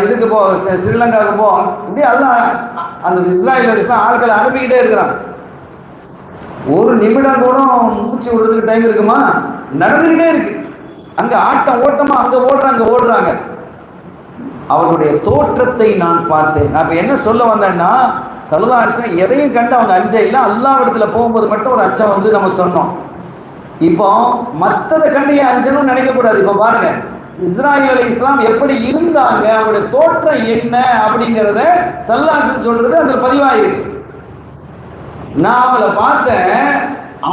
இதுக்கு போ, ஸ்ரீலங்காவுக்கு போ. இப்படி அதுதான் அந்த இஸ்ராயல் ஆட்களை அனுப்பிக்கிட்டே இருக்கிறாங்க. ஒரு நிமிடம் கூட மூச்சு விடுறதுக்கு டைம் இருக்குமா? நடந்துக்கிட்டே இருக்கு. அங்கே ஆட்டம் ஓட்டமா, அங்கே ஓடுறாங்க. அவருடைய தோற்றத்தை நான் பார்த்தேன். நான் இப்போ என்ன சொல்ல வந்தேன்னா, ஸல்லல்லாஹு அலைஹி வஸல்லம் எதையும் கண்டு அவங்க அஞ்ச இல்லை, அல்லாஹ் இடத்துல போகும்போது மட்டும் ஒரு அச்சம் வந்து நம்ம சொன்னோம். இப்போ மற்றதை கண்டு ஏன் அஞ்சனும் நினைக்கக்கூடாது. இப்போ பாருங்க, இஸ்ராயில் அலைஹிஸ்ஸலாம் எப்படி இருந்தாங்க, அவருடைய தோற்றம் என்ன அப்படிங்கிறத ஸல்லல்லாஹு அலைஹி வஸல்லம் சொல்றது அதில் பதிவாயிருக்கு. நான் அவளை பார்த்தேன்,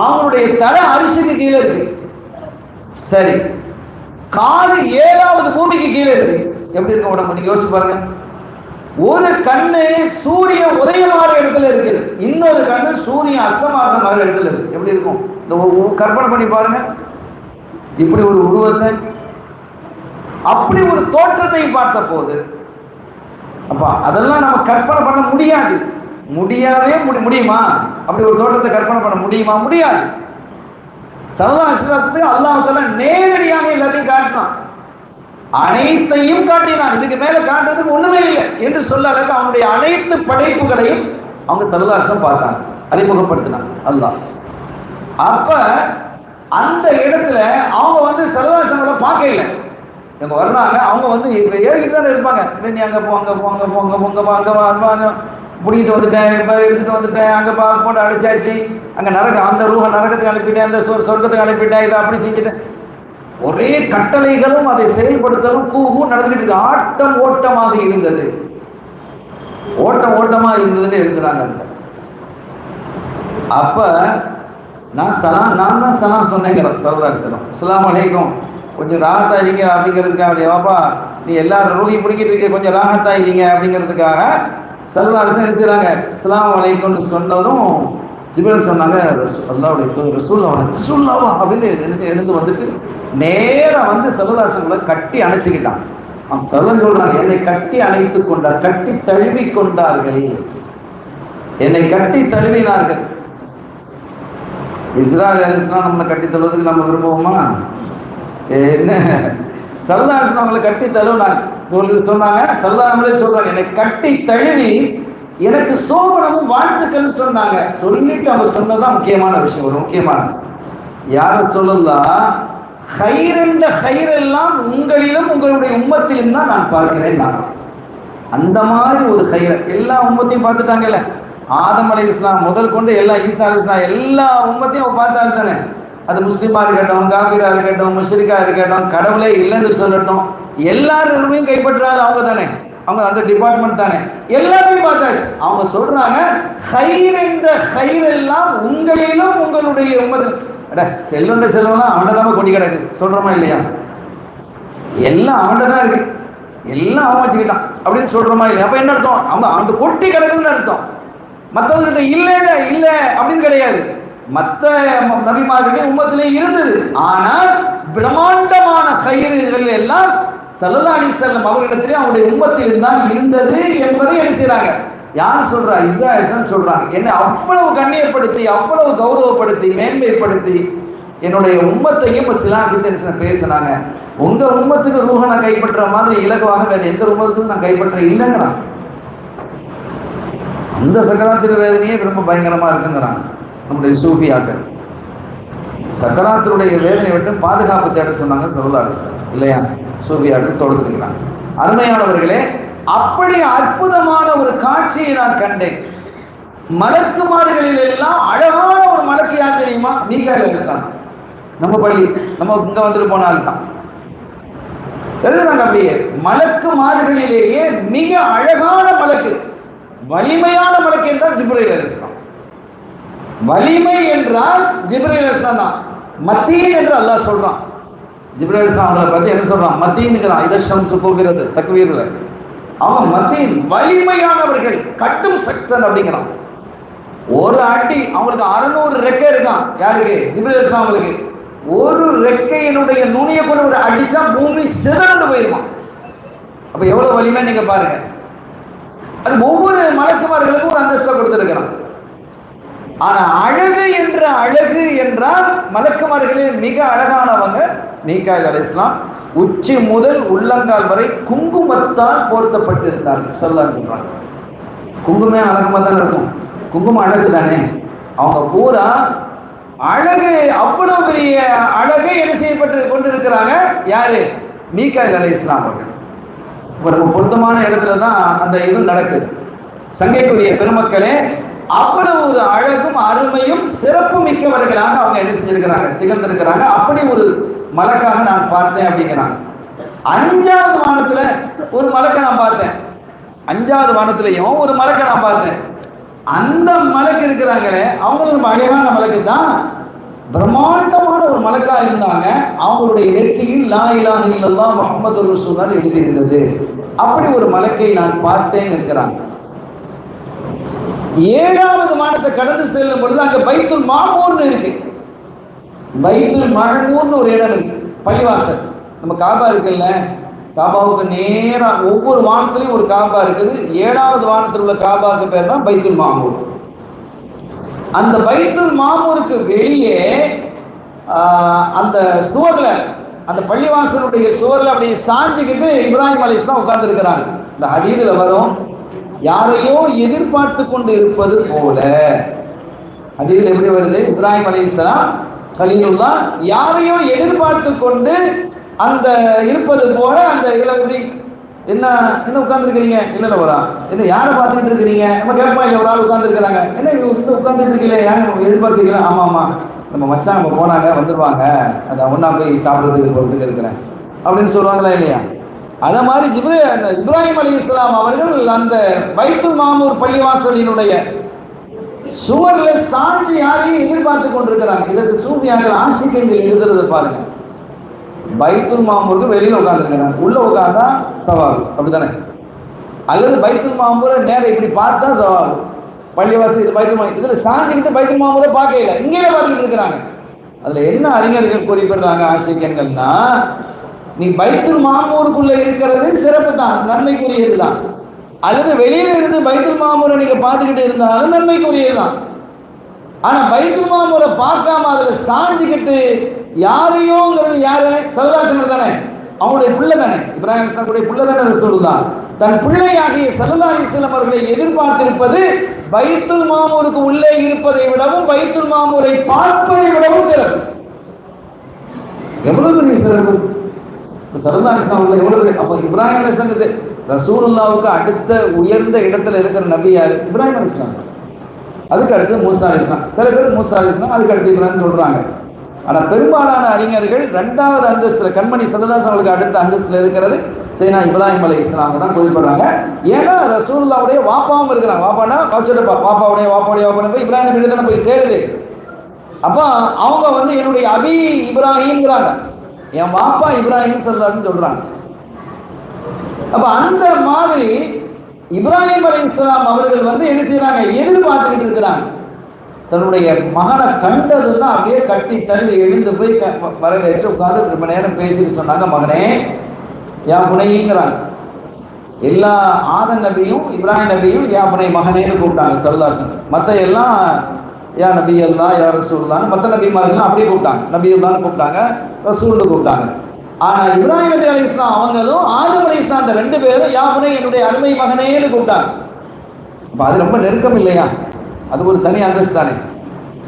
அவனுடைய தலை அரிசிக்கு கீழே இருக்கு, சரி, காது 7வது பூமிக்கு கீழே இருக்கு. எப்படி இருக்க உடம்பு நீங்க யோசிச்சு பாருங்க. ஒரு கண்ணு சூரிய உதயமான இடத்துல இருக்குது, இன்னொரு கண்ணு சூரிய அஸ்தமான மாதிரி இடத்துல இருக்கு. எப்படி இருக்கும்? இந்த கற்பனை பண்ணி பாருங்க, இப்படி ஒரு உருவத்தை, அப்படி ஒரு தோற்றத்தை பார்த்த போது, அப்ப அதெல்லாம் நம்ம கற்பனை பண்ண முடியாது. முடியுமா? அப்படி ஒரு தோற்றத்தை கற்பனை பண்ண முடியுமா? முடியாது. ஸல்லல்லாஹு அலைஹி வஸல்லம் அல்லாஹ் தஆலா நேரடியாக எல்லாத்தையும் காட்டினான், அனைத்தையும் காட்டினான். இதுக்கு மேல காட்டுறதுக்கு ஒண்ணுமே இல்லை என்று சொல்ல அளவுக்கு அவனுடைய அனைத்து படைப்புகளையும் அவங்க ஸல்லல்லாஹு அலைஹி வஸல்லம் பார்த்தாங்க, அறிமுகப்படுத்தினான் அல்லாஹ். அப்ப அந்த இடத்துல அவங்க வந்து ஸல்லல்லாஹு அலைஹி வஸல்லம் பார்க்க இல்லை, இவங்க வர்றாங்க, அவங்க வந்து ஏறிக்கிட்டு தானே இருப்பாங்க. நீ அங்கே போ, அங்கே போ, அங்கே போ, அங்கே போ, அங்கே வா, அது வாங்க, பிடிக்கிட்டு வந்துட்டேன், இப்போ எடுத்துகிட்டு வந்துட்டேன், அங்கே போட்டு அடிச்சாச்சு, அங்கே அந்த ரூஹ நரகத்துக்கு அனுப்பிட்டேன், அந்த சொர்க்கத்துக்கு அனுப்பிட்டேன், இதை அப்படி செஞ்சுட்டேன். ஒரே கட்டளைகளும் அதை செயல்படுத்தலும் கூ நடந்துகிட்டு இருக்கு. ஆட்டம் ஓட்டமாக இருந்தது, ஓட்டமா இருந்ததுன்னு எழுதுறாங்க. அதுல அப்ப நான் தான் சலாம் சொன்னேங்கிறேன். சரதாரி சலாம், அஸ்ஸலாமு அலைக்கும், கொஞ்சம் ராகத்தா இருங்க அப்படிங்கிறதுக்காக, வாப்பா நீ எல்லாரும் ரூஹி பிடிக்கிட்டு இருக்க, கொஞ்சம் ராகத்தா இருங்க அப்படிங்கிறதுக்காக சரதாரி என்ன செய்றாங்க, அஸ்ஸலாமு அலைக்கும்னு சொன்னதும் ஜிப்ரீல் சொன்னாங்க, அல்லாஹ்வுடைய தூதர் ரசூலுல்லாஹ் அப்படின்னு எழுந்து வந்துட்டு நேரா வந்து சரதாசங்களை கட்டி அணைச்சிக்கிட்டான். சரதன் சொல்றாங்க, என்னை கட்டி அணைத்து கொண்டார், கட்டி தழுவி கொண்டார்களே, என்னை கட்டி தழுவினார்கள். இஸ்ராயல் அலிஸ்லாம் நம்மளை கட்டி தழுவதுக்கு நம்ம விரும்புவோமா? என்ன சல்லல்லாஹு அலைஹி அவங்களை கட்டி தழுவினாங்க சொன்னாங்க. சல்லல்லாஹு சொல்றாங்க, என்னை கட்டி தழுவி எனக்கு சோபனமும் வாழ்த்துக்கள் சொன்னாங்க. சொல்லிட்டு அவங்க சொன்னதான் முக்கியமான விஷயம். ஒரு முக்கியமான யார சொல்லலாம், ஹைரண்ட ஹைரெல்லாம் உங்களிலும் உங்களுடைய உம்மத்திலும் தான் நான் பார்க்கிறேன். நான் அந்த மாதிரி ஒரு ஹைர எல்லா உம்மத்தையும் பார்த்துட்டாங்கல்ல. ஆதம் அலைஹிஸ்ஸலாம் முதல் கொண்டு எல்லா ஈசா அலைஹிஸ்ஸலாம் எல்லா உம்மத்தையும் பார்த்தாரு தானே. அது முஸ்லிமா இருக்கட்டும், காஃபிரா இருக்கட்டும், முஷ்ரிக்கா இருக்கட்டும், கடவுளே இல்லைன்னு சொல்லட்டும், எல்லாருமே கைப்பற்றாலும் அவங்க தானே, அவங்க அந்த டிபார்ட்மெண்ட் தானே, எல்லாத்தையும் பார்த்தாச்சு. அவங்க சொல்றாங்க, ஹைர் என்ற ஹைர் எல்லாம் உங்களிலும் உங்களுடைய உம்மத்தில். செல்வன்ற செல்வம்லாம் அவன்கிட்ட தான் கொடி கிடக்குது, சொல்றோமா இல்லையா? எல்லாம் அவன்கிட்ட தான் இருக்கு, எல்லாம் அவன் வச்சுக்கிட்டான் அப்படின்னு சொல்றோமா இல்லையா? அப்ப என்ன அர்த்தம்? அவன் கொட்டி கிடக்குதுன்னு அர்த்தம். மற்றவங்கள்ட்ட இல்லை அப்படின்னு கிடையாது. மற்ற நபிமார்களுடைய உம்மத்திலே இருந்தது. ஆனால் பிரம்மாண்டமான ஹைர்கள் எல்லாம் ஸல்லல்லாஹு அலைஹி வஸல்லம் அவர்களிடத்திலே அவருடைய உம்மத்தில் தான் இருந்தது என்பதை என்ன செய்றாங்க, யார் சொல்றா? இஸ்ராயேல் சொல்றாங்க. என்னை அவ்வளவு கண்ணியப்படுத்தி, அவ்வளவு கௌரவப்படுத்தி, மேன்மைப்படுத்தி என்னுடைய உம்மத்தையும் சிலாகித்து பேசினாங்க. உங்க உம்மத்துக்கு ரூஹ நான் கைப்பற்ற மாதிரி இலகுவாக வேற எந்த உம்மத்துக்கும் நான் கைப்பற்ற இல்லைங்கிறான். அந்த சக்கராத்திர வேதனையே ரொம்ப பயங்கரமா இருக்குங்கிறாங்க நம்முடைய சூஃபியாக்கள். சக்கராத்தினுடைய வேதனை விட்டு பாதுகாப்பு தேட சொன்னாங்க ஸல்லல்லாஹு அலைஹி வஸல்லம் இல்லையா? சூஃபியாக்கள் தொடர்ந்துக்கிறாங்க. அருமையானவர்களே, அப்படி அற்புதமான ஒரு காட்சியை நான் கண்டேன். மலக்குமார்களில் எல்லாம் அழகான ஒரு மலக்கு யார் தெரியுமா? மீகாயில் அலைஹிஸ்ஸலாம். நம்ம பள்ளி நம்ம இங்க வந்துட்டு போனாலும் தான் எழுதுறாங்க. அப்படியே மலக்குமார்களிலேயே மிக அழகான மலக்கு, வலிமையான மலக்கு என்றால் ஜிப்ரீல் அலைஹிஸ்ஸலாம். வலிமை என்றால் ஜிப்ரீல் அலைஹிஸ்ஸலாம் தான். மத்தீன் என்று அல்லாஹ் சொல்றான். ஜிப்ரீல் அலைஹிஸ்ஸலாம் அவங்களை பத்தி என்ன சொல்றான்? மத்தீன்னுங்கிறான். இத ஷம்சு போகிறது தக்வீர்ல. அவன் மத்தீன், வலிமையானவர்கள், கட்டும் சக்தன் அப்படிங்கிறான். ஒரு அடி அவங்களுக்கு 600 ரெக்கை இருக்கான். யாருக்கு? ஜிப்ரீல் அலைஹிஸ்ஸலாம் அவங்களுக்கு. ஒரு ரெக்கையினுடைய நுனியை கொண்டு ஒரு அடிச்சா பூமி சிதறந்து போயிருமா. அப்ப எவ்வளவு வலிமை நீங்க பாருங்க. அது ஒவ்வொரு மலக்குமார்களுக்கும் ஒரு அந்தஸ்தை கொடுத்திருக்கிறான். ஆனா அழகு என்ற அழகு என்றால் மலக்குமார்களில் மிக அழகானவங்க மீகாயில் அலைஹிஸ்ஸலாம். உச்சி முதல் உள்ளங்கால் வரை குங்குமத்தால் போர்த்தப்பட்டிருந்தார்கள். ஸல்லல்லாஹு சொல்றாங்க. குங்குமே அழகமா தானே இருக்கும், குங்குமம் அழகு தானே. அவங்க பூரா அழகு, அவ்வளவு பெரிய அழகை என்ன செய்யப்பட்டு கொண்டிருக்கிறாங்க. யாரு? மீகாயில் அலைஹிஸ்ஸலாம் அவர்கள். இப்போ நம்ம பொருத்தமான இடத்துல தான் அந்த இது நடக்குது. சங்கைக்குரிய பெருமக்களே, அவ்வளவு ஒரு அழகும் அருமையும் சிறப்பு மிக்கவர்களாக அவங்க என்ன செஞ்சிருக்கிறாங்க, திகழ்ந்திருக்கிறாங்க. அப்படி ஒரு மலக்காக நான் பார்த்தேன் அப்படிங்கிறாங்க. 5வது வானத்துல ஒரு மலக்கை நான் பார்த்தேன். 5வது வானத்திலையும் ஒரு மலக்கை நான் பார்த்தேன். அந்த மலக்கு இருக்கிறாங்களே, அவங்களும் ரொம்ப அழகான மலக்கு தான், பிரம்மாண்டமான ஒரு மலக்கா இருந்தாங்க. அவங்களுடைய நெற்றியில் லா இலாஹ இல்லல்லாஹ் முஹம்மதுர் ரசூலுல்லாஹ் எழுதியிருந்தது. அப்படி ஒரு மலக்கை நான் பார்த்தேன் இருக்கிறாங்க. 7வது வானத்தை கடந்து செல்லும் பொழுது அங்க பைத்துல் மாமூர்னு இருக்கு. பைத்துல் மாமூர்னு ஒரு இடம் இருக்கு, பள்ளிவாசல். நம்ம காபா இருக்குல்ல, காபாவுக்கு நேரா ஒவ்வொரு வானத்திலையும் ஒரு காபா இருக்குது. 7வது வானத்தில் உள்ள காபாவுக்கு பேர் தான் பைத்துல் மாமூர். அந்த பைத்துல் மாமூருக்கு வெளியே அந்த சுவர்ல, அந்த பள்ளிவாசலுடைய சுவர்ல அப்படியே சாஞ்சிக்கிட்டு இப்ராஹிம் அலைஹிஸ்ஸலாம் உட்கார்ந்து இருக்கிறாங்க. இந்த ஹதீஸ்ல வரும், யாரையோ எதிர்பார்த்து கொண்டு இருப்பது போல. ஹதீஸ்ல எப்படி வருது? இப்ராஹிம் அலைஹிஸ்ஸலாம் கலீலுல்லாஹ் யாரையோ எதிர்பார்த்து கொண்டு அந்த இருப்பது போல. அந்த இதுல எப்படி என்ன உட்கார்ந்துருக்கிறீங்க? இல்லை வரா என்ன, யாரை பார்த்துக்கிட்டு இருக்கிறீங்க? நம்ம கேட்போம். இல்லை, ஒரு ஆள் உட்கார்ந்துருக்கிறாங்க. என்ன உட்கார்ந்துட்டு இருக்கீங்களே, யாரும் எதிர்பார்த்துருக்கீங்களா? ஆமா நம்ம மச்சான் அங்கே போனாங்க வந்துடுவாங்க, அதை ஒன்றா போய் சாப்பிட்றதுக்கு போகிறதுக்கு இருக்கிறேன் அப்படின்னு சொல்லுவாங்களா இல்லையா? அதை மாதிரி இப்ராஹிம் அலைஹிஸ்ஸலாம் அவர்கள் அந்த பைத்துல் மாமூர் பள்ளிவாசலினுடைய சுவரில் சாட்சி யாரையும் எதிர்பார்த்து கொண்டிருக்கிறாங்க. இதற்கு சூஃபியாக்கள் ஆஷிகங்கள் எழுதுறதை பாருங்க. பைத்துல் மாமூருக்கு வெளியில் உட்காந்துருக்கிறாங்க, உள்ள உட்காந்தா சவாபு, அப்படித்தானே? அல்லது பைத்துல் மாமூரை நேரம் இப்படி பார்த்தா சவாபு. பள்ளிவாசல் இது பைத்துல் மாமூர், இதில் சாஞ்சிக்கிட்டு பைத்துல் மாமூரை பார்க்கல, இங்கே பார்த்துக்கிட்டு இருக்கிறாங்க. அதில் என்ன அறிஞர்கள் குறிப்பிடுறாங்க ஆஷிகங்கள்னா, நீ பைத்துல் மாமூருக்குள்ள இருக்கிறது சிறப்பு தான், நன்மைக்குரியது தான். அல்லது வெளியில இருந்து பைத்துல் மாமூரை நீங்க பார்த்துக்கிட்டு இருந்தாலும் நன்மைக்குரியது தான். ஆனா பைத்துல் மாமூரை பார்க்காம அதுல சாஞ்சிக்கிட்டு யாரையோங்கிறது யாரு? சல்லல்லாஹு தானே, அவனுடைய பிள்ளை தானே, இப்ராஹிம் அலைஹிஸ்ஸலாமுடைய பிள்ளை தானே ரசூலுல்லாஹ். தன் பிள்ளையாகிய ஸல்லல்லாஹு அலைஹி வஸல்லம் அவர்களை எதிர்பார்த்திருப்பது பைத்துல் மாமூருக்கு உள்ளே இருப்பதை விடவும் பைத்துல் மாமூரை பார்ப்பதை விடவும் சிறப்பு. எவ்வளவு பெரிய சிறப்பு! ஸல்லல்லாஹு அலைஹி வஸல்லம் எவ்வளவு பெரிய! அப்போ இப்ராஹிம் அலைஹிஸ்ஸலாம் ரசூலுல்லாஹ்வுக்கு அடுத்த உயர்ந்த இடத்துல இருக்கிற நபி யாரு? இப்ராஹிம் அலைஹிஸ்ஸலாம். அதுக்கு அடுத்து மூசா அலைஹிஸ்ஸலாம். சில பேர் மூசா அலைஹிஸ்ஸலாம், அதுக்கு அடுத்து இப்ராஹிம் சொல்றாங்க. ஆனால் பெரும்பாலான அறிஞர்கள் ரெண்டாவது அந்தஸ்தில், கண்மணி ஸல்லல்லாஹு அலைஹி வஸல்லம் அடுத்த அந்தஸ்தில் இருக்கிறது சைனா இப்ராஹிம் அலைஹிஸ்ஸலாம் தான் குறிப்பிடுறாங்க. ஏன்னா ரசூலுல்லாஹ்வுடைய வாப்பாவும் இருக்கிறாங்க. வாப்பானா வாப்பாவுடைய போய் இப்ராஹிம் நபி தானே போய் சேருது. அப்போ அவங்க என்னுடைய அபி இப்ராஹிம்ங்கிறாங்க, என் வாப்பா இப்ராஹிம் ஸல்லல்லாஹு சொல்றாங்க. அப்ப அந்த மாதிரி இப்ராஹிம் அலைஹிஸ்ஸலாம் அவர்கள் என்ன செய்யறாங்க? எதிர்பார்த்துக்கிட்டு இருக்கிறாங்க. தன்னுடைய மகனை கண்டது தான் அப்படியே கட்டி தழுவி எழுந்து போய் வரவேற்று உட்கார்ந்து ரொம்ப நேரம் பேசிட்டு சொன்னாங்க, மகனே யா புனைங்கிறாங்க. எல்லா ஆதன் நபியும் இப்ராஹிம் நபியும் யா புனை மகனேன்னு கூப்பிட்டாங்க ஸல்லல்லாஹு அலைஹி வஸல்லம். மற்ற எல்லாம் யா நபி அல்லா யா ரசூலுல்லாஹ்னு மற்ற நபிமார்கள்லாம் அப்படியே கூப்பிட்டாங்க, நபி அல்லான்னு கூப்பிட்டாங்க, ரசூல்னு கூப்பிட்டாங்க. ஆனால் இப்ராஹிம் நபி அலைஹிஸ்ஸலாம் அவங்களும் ஆதம் அலைஹிஸ்ஸலாம் அந்த ரெண்டு பேரும் யா புனை என்னுடைய அருமை மகனேன்னு கூப்பிட்டாங்க. அப்போ அது ரொம்ப நெருக்கம் இல்லையா? அது ஒரு தனி அந்தஸ்து தானே.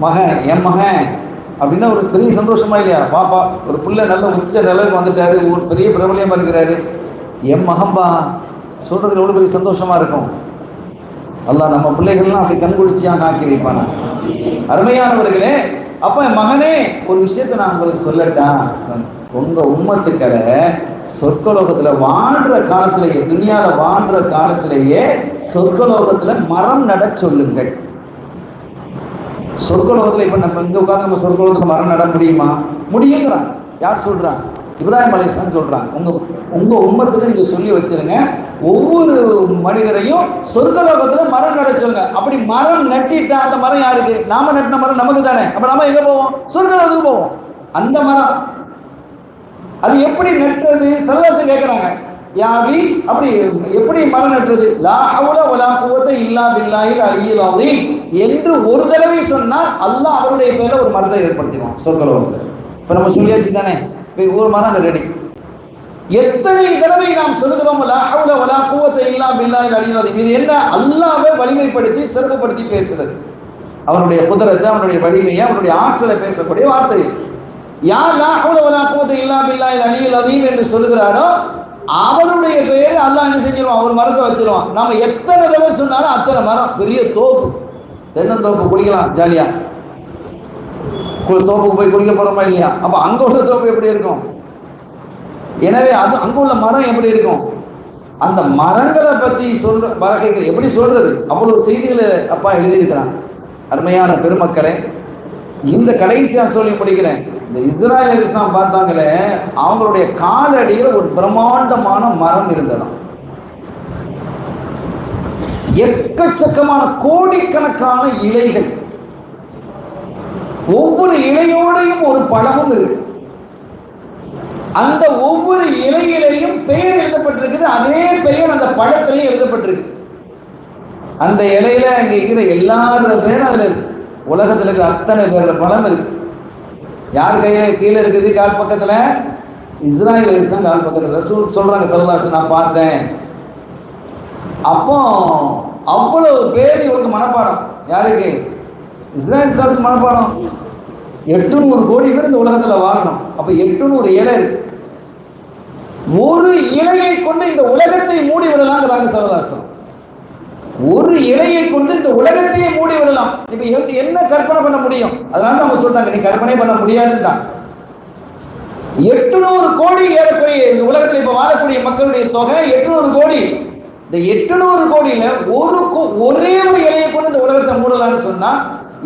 மகன் என் மகன் அப்படின்னா ஒரு பெரிய சந்தோஷமா இல்லையா? பாப்பா ஒரு பிள்ளை நல்ல உச்ச நிலைக்கு வந்துட்டாரு, ஒரு பெரிய பிரபலியமாக இருக்கிறாரு, என் மகன்பா சொல்றதுல எவ்வளோ பெரிய சந்தோஷமா இருக்கும். அல்லாஹ் நம்ம பிள்ளைகள்லாம் அப்படி கண்குளிர்ச்சியாக ஆக்கி வைப்பானா. அருமையானவர்களே, அப்போ என் மகனே ஒரு விஷயத்தை நான் உங்களுக்கு சொல்லட்டா, உங்கள் உம்மத்துக்களை சொர்க்கலோகத்தில் வாழ்கிற காலத்திலேயே, துனியாவில் வாழ்கிற காலத்திலேயே சொர்க்கலோகத்தில் மரம் நட சொல்லுங்கள். சொர்க்கலோகத்தில் இப்போ நம்ம இங்கே உட்காந்து நம்ம சொர்க்கலோகத்தில் மரம் நட முடியுமா? முடியுங்கிறான். யார் சொல்கிறான்? இப்ராஹிம் அலைஹிஸ்ஸலாம் சொல்கிறாங்க. உங்கள் உம்மத்துக்கு நீங்கள் சொல்லி வச்சிருங்க, ஒவ்வொரு மனிதரையும் சொர்க்கலோகத்தில் மரம் நட சொல்லுங்க. அப்படி மரம் நட்டிட்டா அந்த மரம் யாருக்கு? நாம நட்டின மரம் நமக்கு தானே. அப்போ நம்ம எங்கே போவோம்? சொர்க்கலோகத்துக்கு போவோம். அந்த மரம் அது எப்படி நட்டுறது? சல்லல்லாஹு கேட்குறாங்க, யாவி அப்படி எப்படி மரம் நட்டுறது? லா ஹவுல வலா குவத்த இல்லா பில்லாஹில் அலியில் அலீம் என்று ஒரு தடவை சொன்னால் அல்லாஹ் அவருடைய பேரில் ஒரு மரத்தை ஏற்படுத்திடுவான் சொர்க்கலோகத்தில். இப்போ நம்ம சொல்லியாச்சு தானே, இப்போ ஒரு மரம் அங்கே ரெடி. எத்தனை தடவை நாம் சொல்லுகிறோம் லா ஹவுல வலா குவத்த இல்லா பில்லாஹில் அலியில் அலீம். இது என்ன? அல்லாஹ்வை வலிமைப்படுத்தி சிறப்புப்படுத்தி பேசுறது, அவனுடைய குதிரத்தை, அவனுடைய வலிமையை, அவனுடைய ஆற்றலை பேசக்கூடிய வார்த்தை. யார் லா ஹவுல வலா குவத்த இல்லா பில்லாஹில் அலியில் அலீம் என்று சொல்லுகிறாரோ அவருடைய பெயர் அல்லாஹ் என்ன செஞ்சிருவான்? அவர் மரத்தை வச்சிருவான். நம்ம எத்தனை தடவை சொன்னாலும் அத்தனை மரம். பெரிய தோப்பு, தென்னந்தோப்பு, குளிக்கலாம் ஜாலியா. தோப்புக்கு போய் குளிக்க போறோமா இல்லையா? அப்ப அங்க உள்ள தோப்பு எப்படி இருக்கும்? எனவே அது அங்க உள்ள மரம் எப்படி இருக்கும்? அந்த மரங்களை பத்தி சொல்ற வரகைகள் எப்படி சொல்றது? அவ்வளவு செய்திகளை அப்பா எழுதியிருக்கிறான். அருமையான பெருமக்களே, இந்த கடைசியா சொல்லி முடிக்கிறேன். இந்த இஸ்ராயல் இஸ்லாம் பார்த்தாங்களே, அவங்களுடைய காலடியில் ஒரு பிரம்மாண்டமான மரம் இருந்ததாம். எக்கச்சக்கமான கோடிக்கணக்கான இலைகள், ஒவ்வொரு இலையோடையும் ஒரு பழமும் இருக்கு. அந்த ஒவ்வொரு இலையிலையும் பெயர் எழுதப்பட்டிருக்குது, அதே பெயர் அந்த பழத்திலையும் எழுதப்பட்டிருக்கு. அந்த இலையில அங்க இருக்கிற எல்லாரோட பேரும் அதுல இருக்கு. உலகத்தில் இருக்கிற அத்தனை பேரோட பழம் இருக்கு. யார் கையில கீழே இருக்குது? கால் பக்கத்துல இஸ்ராயல் அலைஹிஸ்ஸலாம் கால் பக்கத்துல. ரசூல் சொல்றாங்க ஸல்லல்லாஹு அலைஹி வஸல்லம், நான் பார்த்தேன். அப்போ அவ்வளவு பேர் இவருக்கு மனப்பாடம். யாருக்கு? இஸ்ராயல் சாருக்கு மனப்பாடம். 800 கோடி பேர் இந்த உலகத்துல வாழணும். அப்ப 800 இலை இருக்கு. ஒரு இலையை கொண்டு இந்த உலகத்தை மூடி விடலாங்கிறாங்க ஸல்லல்லாஹு அலைஹி வஸல்லம். ஒரு இலையை கொண்டு இந்த உலகத்தையே மூடி விடலாம். இப்ப என்ன கற்பனை பண்ண முடியும்? அதனால அவங்க சொல்றாங்க, நீ கற்பனை பண்ண முடியாதுன்றான். 800 கோடி ஏறக்குறைய இந்த உலகத்தில் இப்ப வாழக்கூடிய மக்களுடைய தொகை 800 கோடி. இந்த 800 கோடியில ஒரே ஒரு இலையை கொண்டு இந்த உலகத்தை மூடலாம்னு சொன்னா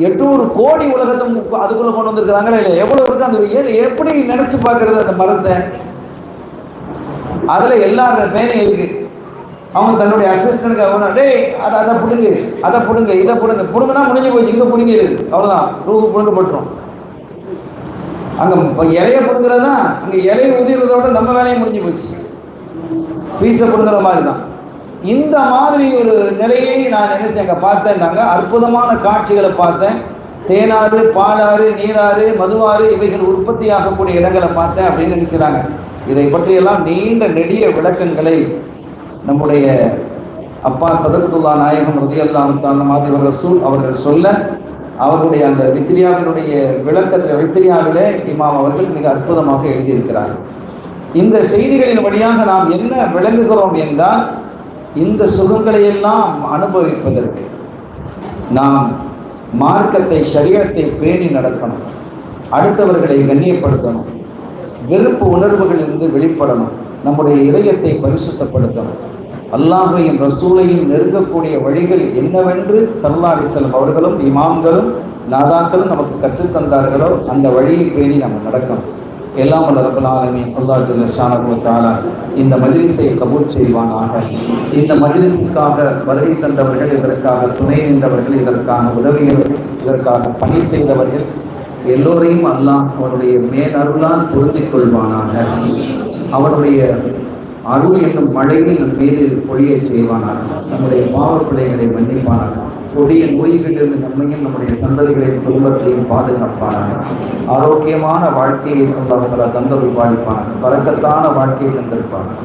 800 கோடி உலகத்தை அதுக்குள்ள கொண்டு வந்திருக்கிறாங்களா இல்லையா? எவ்வளவு இருக்கு அந்த எப்படி நினைச்சு பார்க்கறது அந்த மரத்தை? அதுல எல்லா பேனையும் இருக்கு. அவன் தன்னுடைய அசிஸ்டன்ட்க்கு அவனா, டேய் அதை பிடுங்கு, அதை பிடுங்க, இதை பிடுங்க, பிடுங்கன்னா முடிஞ்சு போச்சு, இங்கே பிடுங்கி இருக்கு, அவ்வளோதான், ரூஹு பிடுங்கப்பட்டுரும். அங்கே இலையை பிடுங்கிறது தான், அங்கே இலையை உதிர்றத விட நம்ம வேலையை முடிஞ்சு போச்சு, ஃபீஸை பிடுங்குற மாதிரி தான். இந்த மாதிரி ஒரு நிலையை நான் நினைச்சேன், அங்கே பார்த்தேன்னாங்க. அற்புதமான காட்சிகளை பார்த்தேன். தேனாறு, பாலாறு, நீராறு, மதுவாறு இவைகள் உற்பத்தி ஆகக்கூடிய இடங்களை பார்த்தேன் அப்படின்னு நினைச்சாங்க. இதை பற்றியெல்லாம் நீண்ட நெடிய விளக்கங்களை நம்முடைய அப்பா சதகத்துல்லா நாயகம் ரலியல்லாஹு தஆலா மாதிரி ரசூல் அவர்கள் சொல்ல, அவருடைய அந்த வித்ரியாவினுடைய விளக்கத்தில் வித்ரியாவிலே இமாம் அவர்கள் மிக அற்புதமாக எழுதியிருக்கிறார்கள். இந்த செய்திகளின் வழியாக நாம் என்ன விளங்குகிறோம் என்றால், இந்த சுகங்களை எல்லாம் அனுபவிப்பதற்கு நாம் மார்க்கத்தை, ஷரியத்தை பேணி நடக்கணும், அடுத்தவர்களை கண்ணியப்படுத்தணும், வெறுப்பு உணர்வுகளிலிருந்து வெளிப்படணும், நம்முடைய இதயத்தை பரிசுத்தப்படுத்தணும், அல்லாஹ்வையும் ரசூலையும் நெருங்கக்கூடிய வழிகள் என்னவென்று ஸல்லல்லாஹு அலைஹி வஸல்லம் அவர்களும் இமாம்களும் நாதாக்களும் நமக்கு கற்றுத்தந்தார்களோ அந்த வழியை பேணி நம்ம நடக்கணும். எல்லாம் வல்ல ரப்பல் ஆலமீன் அல்லாஹ் ஜல்ல ஷானஹு வ தஆலா இந்த மஜ்லிஸை கபூல் செய்வானாக. இந்த மஜ்லிஸுக்காக வருகை தந்தவர்கள், இதற்காக துணை நின்றவர்கள், இதற்கான உதவியவர்கள், இதற்காக பணி செய்தவர்கள் எல்லோரையும் அல்லாஹ் அவனுடைய மேலருளால் பொருந்திக் கொள்வானாக. அவனுடைய அருள் என்னும் மழையை நம் மீது பொழிய செய்வானாக. நம்முடைய பாவ பிள்ளைகளை மன்னிப்பானாக. கொடிய நோய்களிலிருந்து நம்மையும் நம்முடைய சந்ததிகளின் குடும்பத்தையும் பாதுகாப்பானாக. ஆரோக்கியமான வாழ்க்கையை அல்லாஹ் தந்தருள் பாலிப்பானாக. பரக்கத்தான வாழ்க்கையை தந்திருப்பானாக.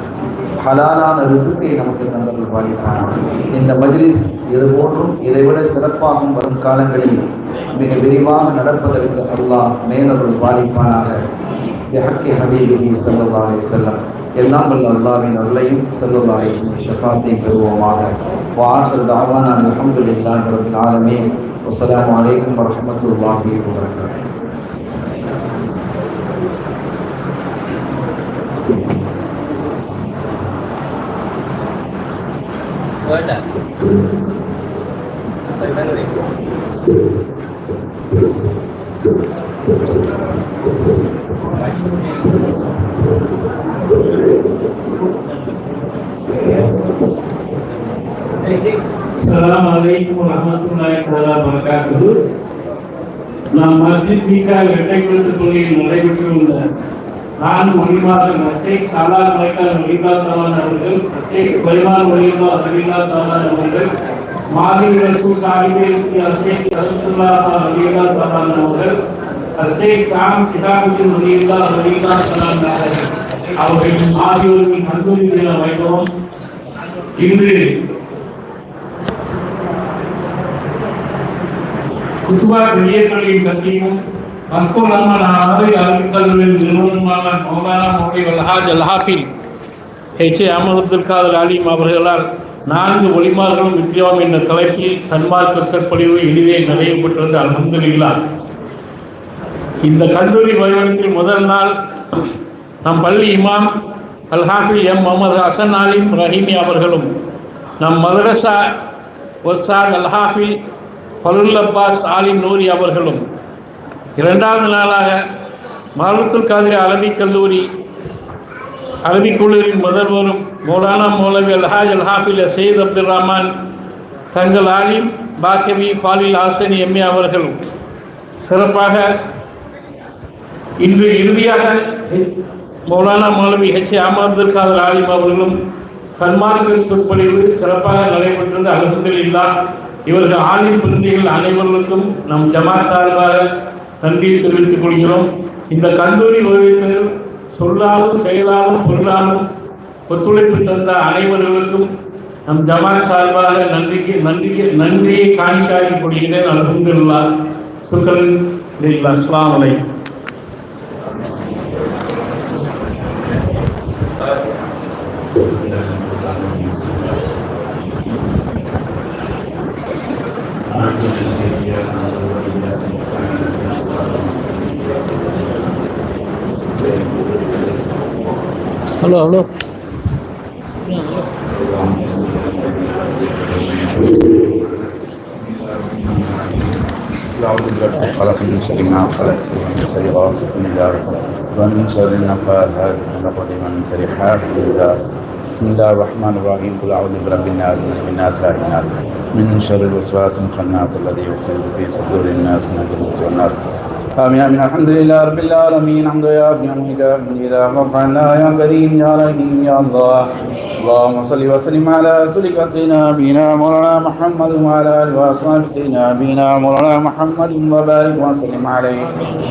ஹலாலான ரிசுக்கை நமக்கு தந்தருள் பாலிப்பானாக. இந்த மஜ்லிஸ் இதுபோன்றும் இதைவிட சிறப்பாகவும் வரும் காலங்களில் மிக விரிவாக நடப்பதற்கு அல்லாஹ் மேலருள் பாலிப்பானாக. பிஹக்கி ஹபீபிஹி ஸல்லல்லாஹு அலைஹி வஸல்லம். எல்லாம் வல்ல அல்லாஹ்வின் அருளையும் ஸல்லல்லாஹு அலைஹி வஸல்லம் ஷஃபாத்தையும் பெறுவோமாக. வஆஹிரு தஅவானா அல்ஹம்துலில்லாஹி ரப்பில் ஆலமீன். வஸ்ஸலாமு அலைக்கும் வரஹ்மத்துல்லாஹி வபரகாத்துஹு. அஸ்ஸலாமு அலைக்கும் வரஹ்மத்துல்லாஹி தஆலா வபரகாத்துஹு. நாம் மஸ்ஜித் மீகால் இரட்டைக்குழுத்து தொழிலில் நடைபெற்றுள்ள 4 வழிமார்கள் ஷேக் சாலார் மைக்கால் ரலியல்லாஹு தஆலா அவர்கள், ஷேக் சுலைமான் ரலியல்லாஹு தஆலா அவர்கள், மாதிரி ரசூல் சாஹிபே ஷேக் சதகத்துல்லாஹ் ரலியல்லாஹு தஆலா அவர்கள், ஷேக் ஷாம் சிதாபுddin ரலியல்லாஹு தஆலா அவர்கள் ஆகியோரின் கந்தூரி தின வைபவம் இன்று குத்துபா வெளியேற்றலின் கட்சியும் மஸ்கூர் ரஹ்மான் ஆலை அறிவிக்கல்களின் நிறுவனமான மௌலானா மௌலவி அல்ஹாஜ் அல்ஹாஃபில் ஹெச் அஹமது அப்துல் காதர் அலீம் அவர்களால் 4 ஒளிமார்களும் வித்யாம் என்ற தலைப்பில் சன்மார்க்க சொற்பொழிவு இனிதே நிறைவு பெற்றது. அல்ஹம்துலில்லாஹ். இந்த கந்தூரி வைபவத்தில் முதல் நாள் நம் பள்ளி இமாம் அல்ஹாஃபில் எம் முகமது ஹசன் ஆலிம் ரஹீமி அவர்களும், நம் மதரசா ஒஸ்தாத் அல்ஹாஃபில் ஃபலுல் அப்பாஸ் ஆலிம் நூரி அவர்களும், 2வது நாளாக மாலத்துல் காதிர் அரபிக் கல்லூரி அரபிக் குழுவின் முதல்வரும் மௌலானா மௌலவி அல்ஹாஜ் அல்ஹாஃபில் சையத் அப்துல் ரஹ்மான் தங்கள் ஆலிம் பாக்கவி ஃபாலில் ஹாசன் எம்ஏ அவர்களும் சிறப்பாக, இன்று இறுதியாக மௌலானா மௌலவி ஹெச் அஹமது அப்துல் காதர் ஆலிம் அவர்களும் சன்மார்க்க சொற்பொழிவு சிறப்பாக நடைபெற்றது. அல்ஹம்துலில்லாஹ். இவர்கள் ஆலிம் பிரிந்திகள் அனைவர்களுக்கும் நம் ஜமாத் சார்பாக நன்றியை தெரிவித்துக் கொள்கிறோம். இந்த கந்தூரி ஓய்வத்தில் சொல்லாலும் செயலாலும் பொருளாலும் ஒத்துழைப்பு தந்த அனைவர்களுக்கும் நம் ஜமாத் சார்பாக நன்றியை காணிக்காக்கி கொள்கிறேன். அல்ஹம்துலில்லாஹ். சுக்ரன். அஸ்ஸலாமு அலைக்கும். Hello hello خلق من شر ما خلق ومن شر غاسق إذا وقب ومن شر النفاثات في العقد ومن شر حاسد إذا حسد بسم الله الرحمن الرحيم قل أعوذ برب الناس ملك الناس إله الناس من شر الوسواس الخناس الذي يوسوس في صدور الناس من الجنة والناس آمين آمين الحمد لله رب العالمين حمد يا في نعمك إذا رفعنا يا كريم يا رحيم يا الله اللهم صل وسلم على رسولك سيدنا نبينا مولانا محمد وعلى آله وأصحابه سيدنا نبينا مولانا محمد وبارك وسلم عليه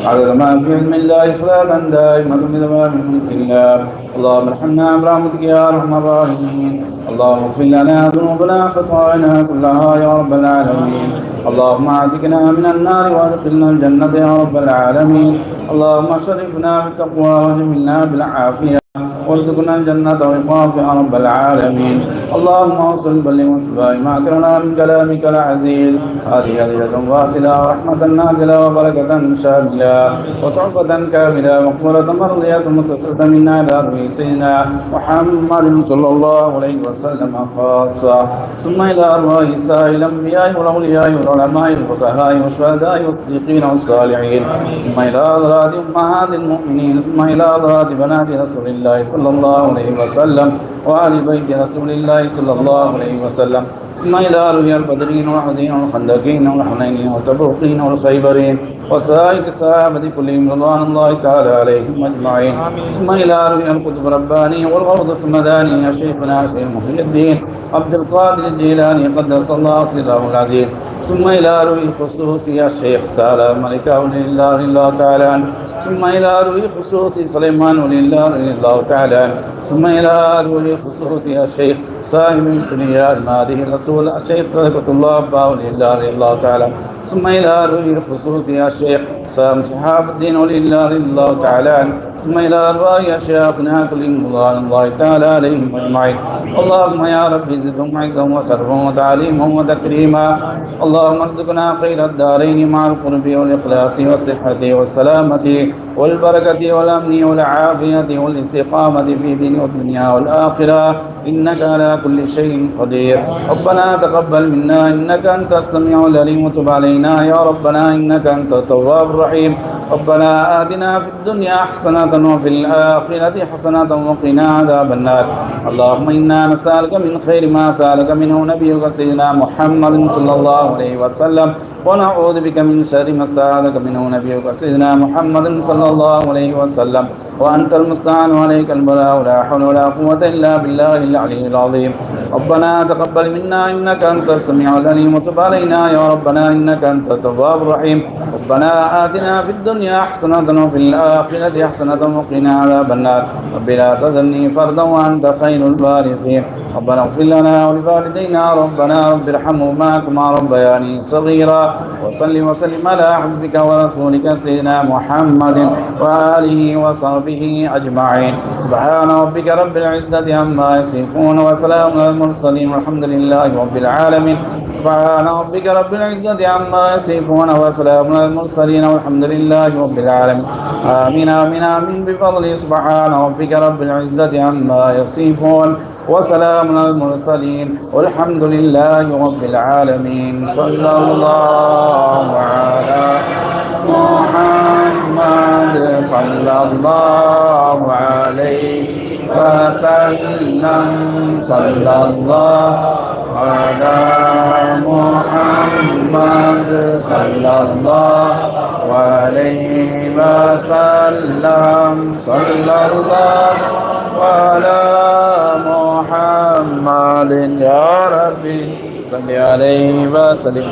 عدد ما في علم الله إفرادا دائما بدوام ملك الله اللهم ارحمنا برحمتك يا أرحم الراحمين اللهم اغفر لنا ذنوبنا خطايانا كلها يا رب العالمين اللهم اعتقنا من النار وادخلنا الجنة يا رب العالمين اللهم شرفنا بالتقوى وجملنا بالعافية وارزقنا الجنة ورضاك يا رب العالمين اللهم وصل بلغ وصفاء ما كرنا من كلامك العزيز هذه هدية واصلة ورحمة نازلة وبركة شاملة وتعبة كاملة مقبولة مرضية متصلة منا إلى روح سيدنا محمد صلى الله عليه وسلم خاصة ثم إلى أرواح سائر الأنبياء والأولياء والعلماء والفقهاء والشهداء والصديقين والصالحين ثم إلى أضراد أمهات المؤمنين ثم إلى أضراد بنات رسول الله صلى الله عليه وسلم وآل بيت رسول الله صلى الله عليه وسلم ثم إلى رؤيا البدرين والحدين والخندقين والحنينين والتبوقين والخيبرين وسائر الصحابة كلهم رضوان الله تعالى عليهم أجمعين ثم إلى رؤيا القطب الرباني والغوث السمداني يا شيخنا شيخ محي الدين عبد القادر الجيلاني قدس الله سره العزيز ثم إلى رؤيا خصوصي الشيخ سالم ملك ولي الله تعالى ثم إلى روح خصوص سليمان ولله تعالى ثم إلى روح خصوص الشيخ صاحب الدنيا الماضي الرسول الشيخ صدقة الله أبا ولله تعالى ثم إلى روح خصوص الشيخ سام شهاب الدين ولله تعالى ثم إلى أرواح أشياخنا كلهم رضوان الله تعالى عليهم أجمعين اللهم يا رب زدهم عزا وشرفا وتعليما وتكريما اللهم ارزقنا خير الدارين مع القرب والإخلاص والصحة والسلامة والبركة والأمن والعافية والاستقامة في دين الدنيا والآخرة إنك على كل شيء قدير ربنا تقبل منا إنك أنت السميع العليم وتب علينا يا ربنا إنك أنت التواب الرحيم ربنا آتنا في الدنيا حسنة وفي الآخرة حسنة وقنا عذاب النار اللهم إنا نسألك من خير ما سألك منه نبيك سيدنا محمد صلى الله عليه وسلم ونعوذ بك من شر ما استعاذك منه نبيك سيدنا محمد صلى الله عليه وسلم وأنت المستعان عليك البلاء ولا حول ولا قوة إلا بالله العلي العظيم ربنا تقبل منا إنك أنت السميع العليم وتب علينا يا ربنا إنك أنت التواب الرحيم ربنا آتنا في الدنيا حسنة وفي الآخرة حسنة وقنا عذاب النار رب لا تذرني فردا وأنت خير الوارثين ربنا اغفر لنا ولوالدينا ربنا رب ارحمهما كما ربياني صغيرا وصل وسلم على حبيبك ورسولك سيدنا محمد وآله وصحبه أجمعين سبحان ربك رب العزة عما يصفون وسلام على المرسلين والحمد لله رب العالمين سبحان ربك رب العزة عما يصفون وسلام على المرسلين والحمد لله رب العالمين آمين آمين آمين بفضل سبحان ربك رب العزة عما يصفون وسلام على المرسلين والحمد لله رب العالمين صلى الله على محمد صلى الله عليه وسلم صلى الله على محمد صلى الله عليه وسلم صلى الله على محمد يا ربي صل عليه وسلم.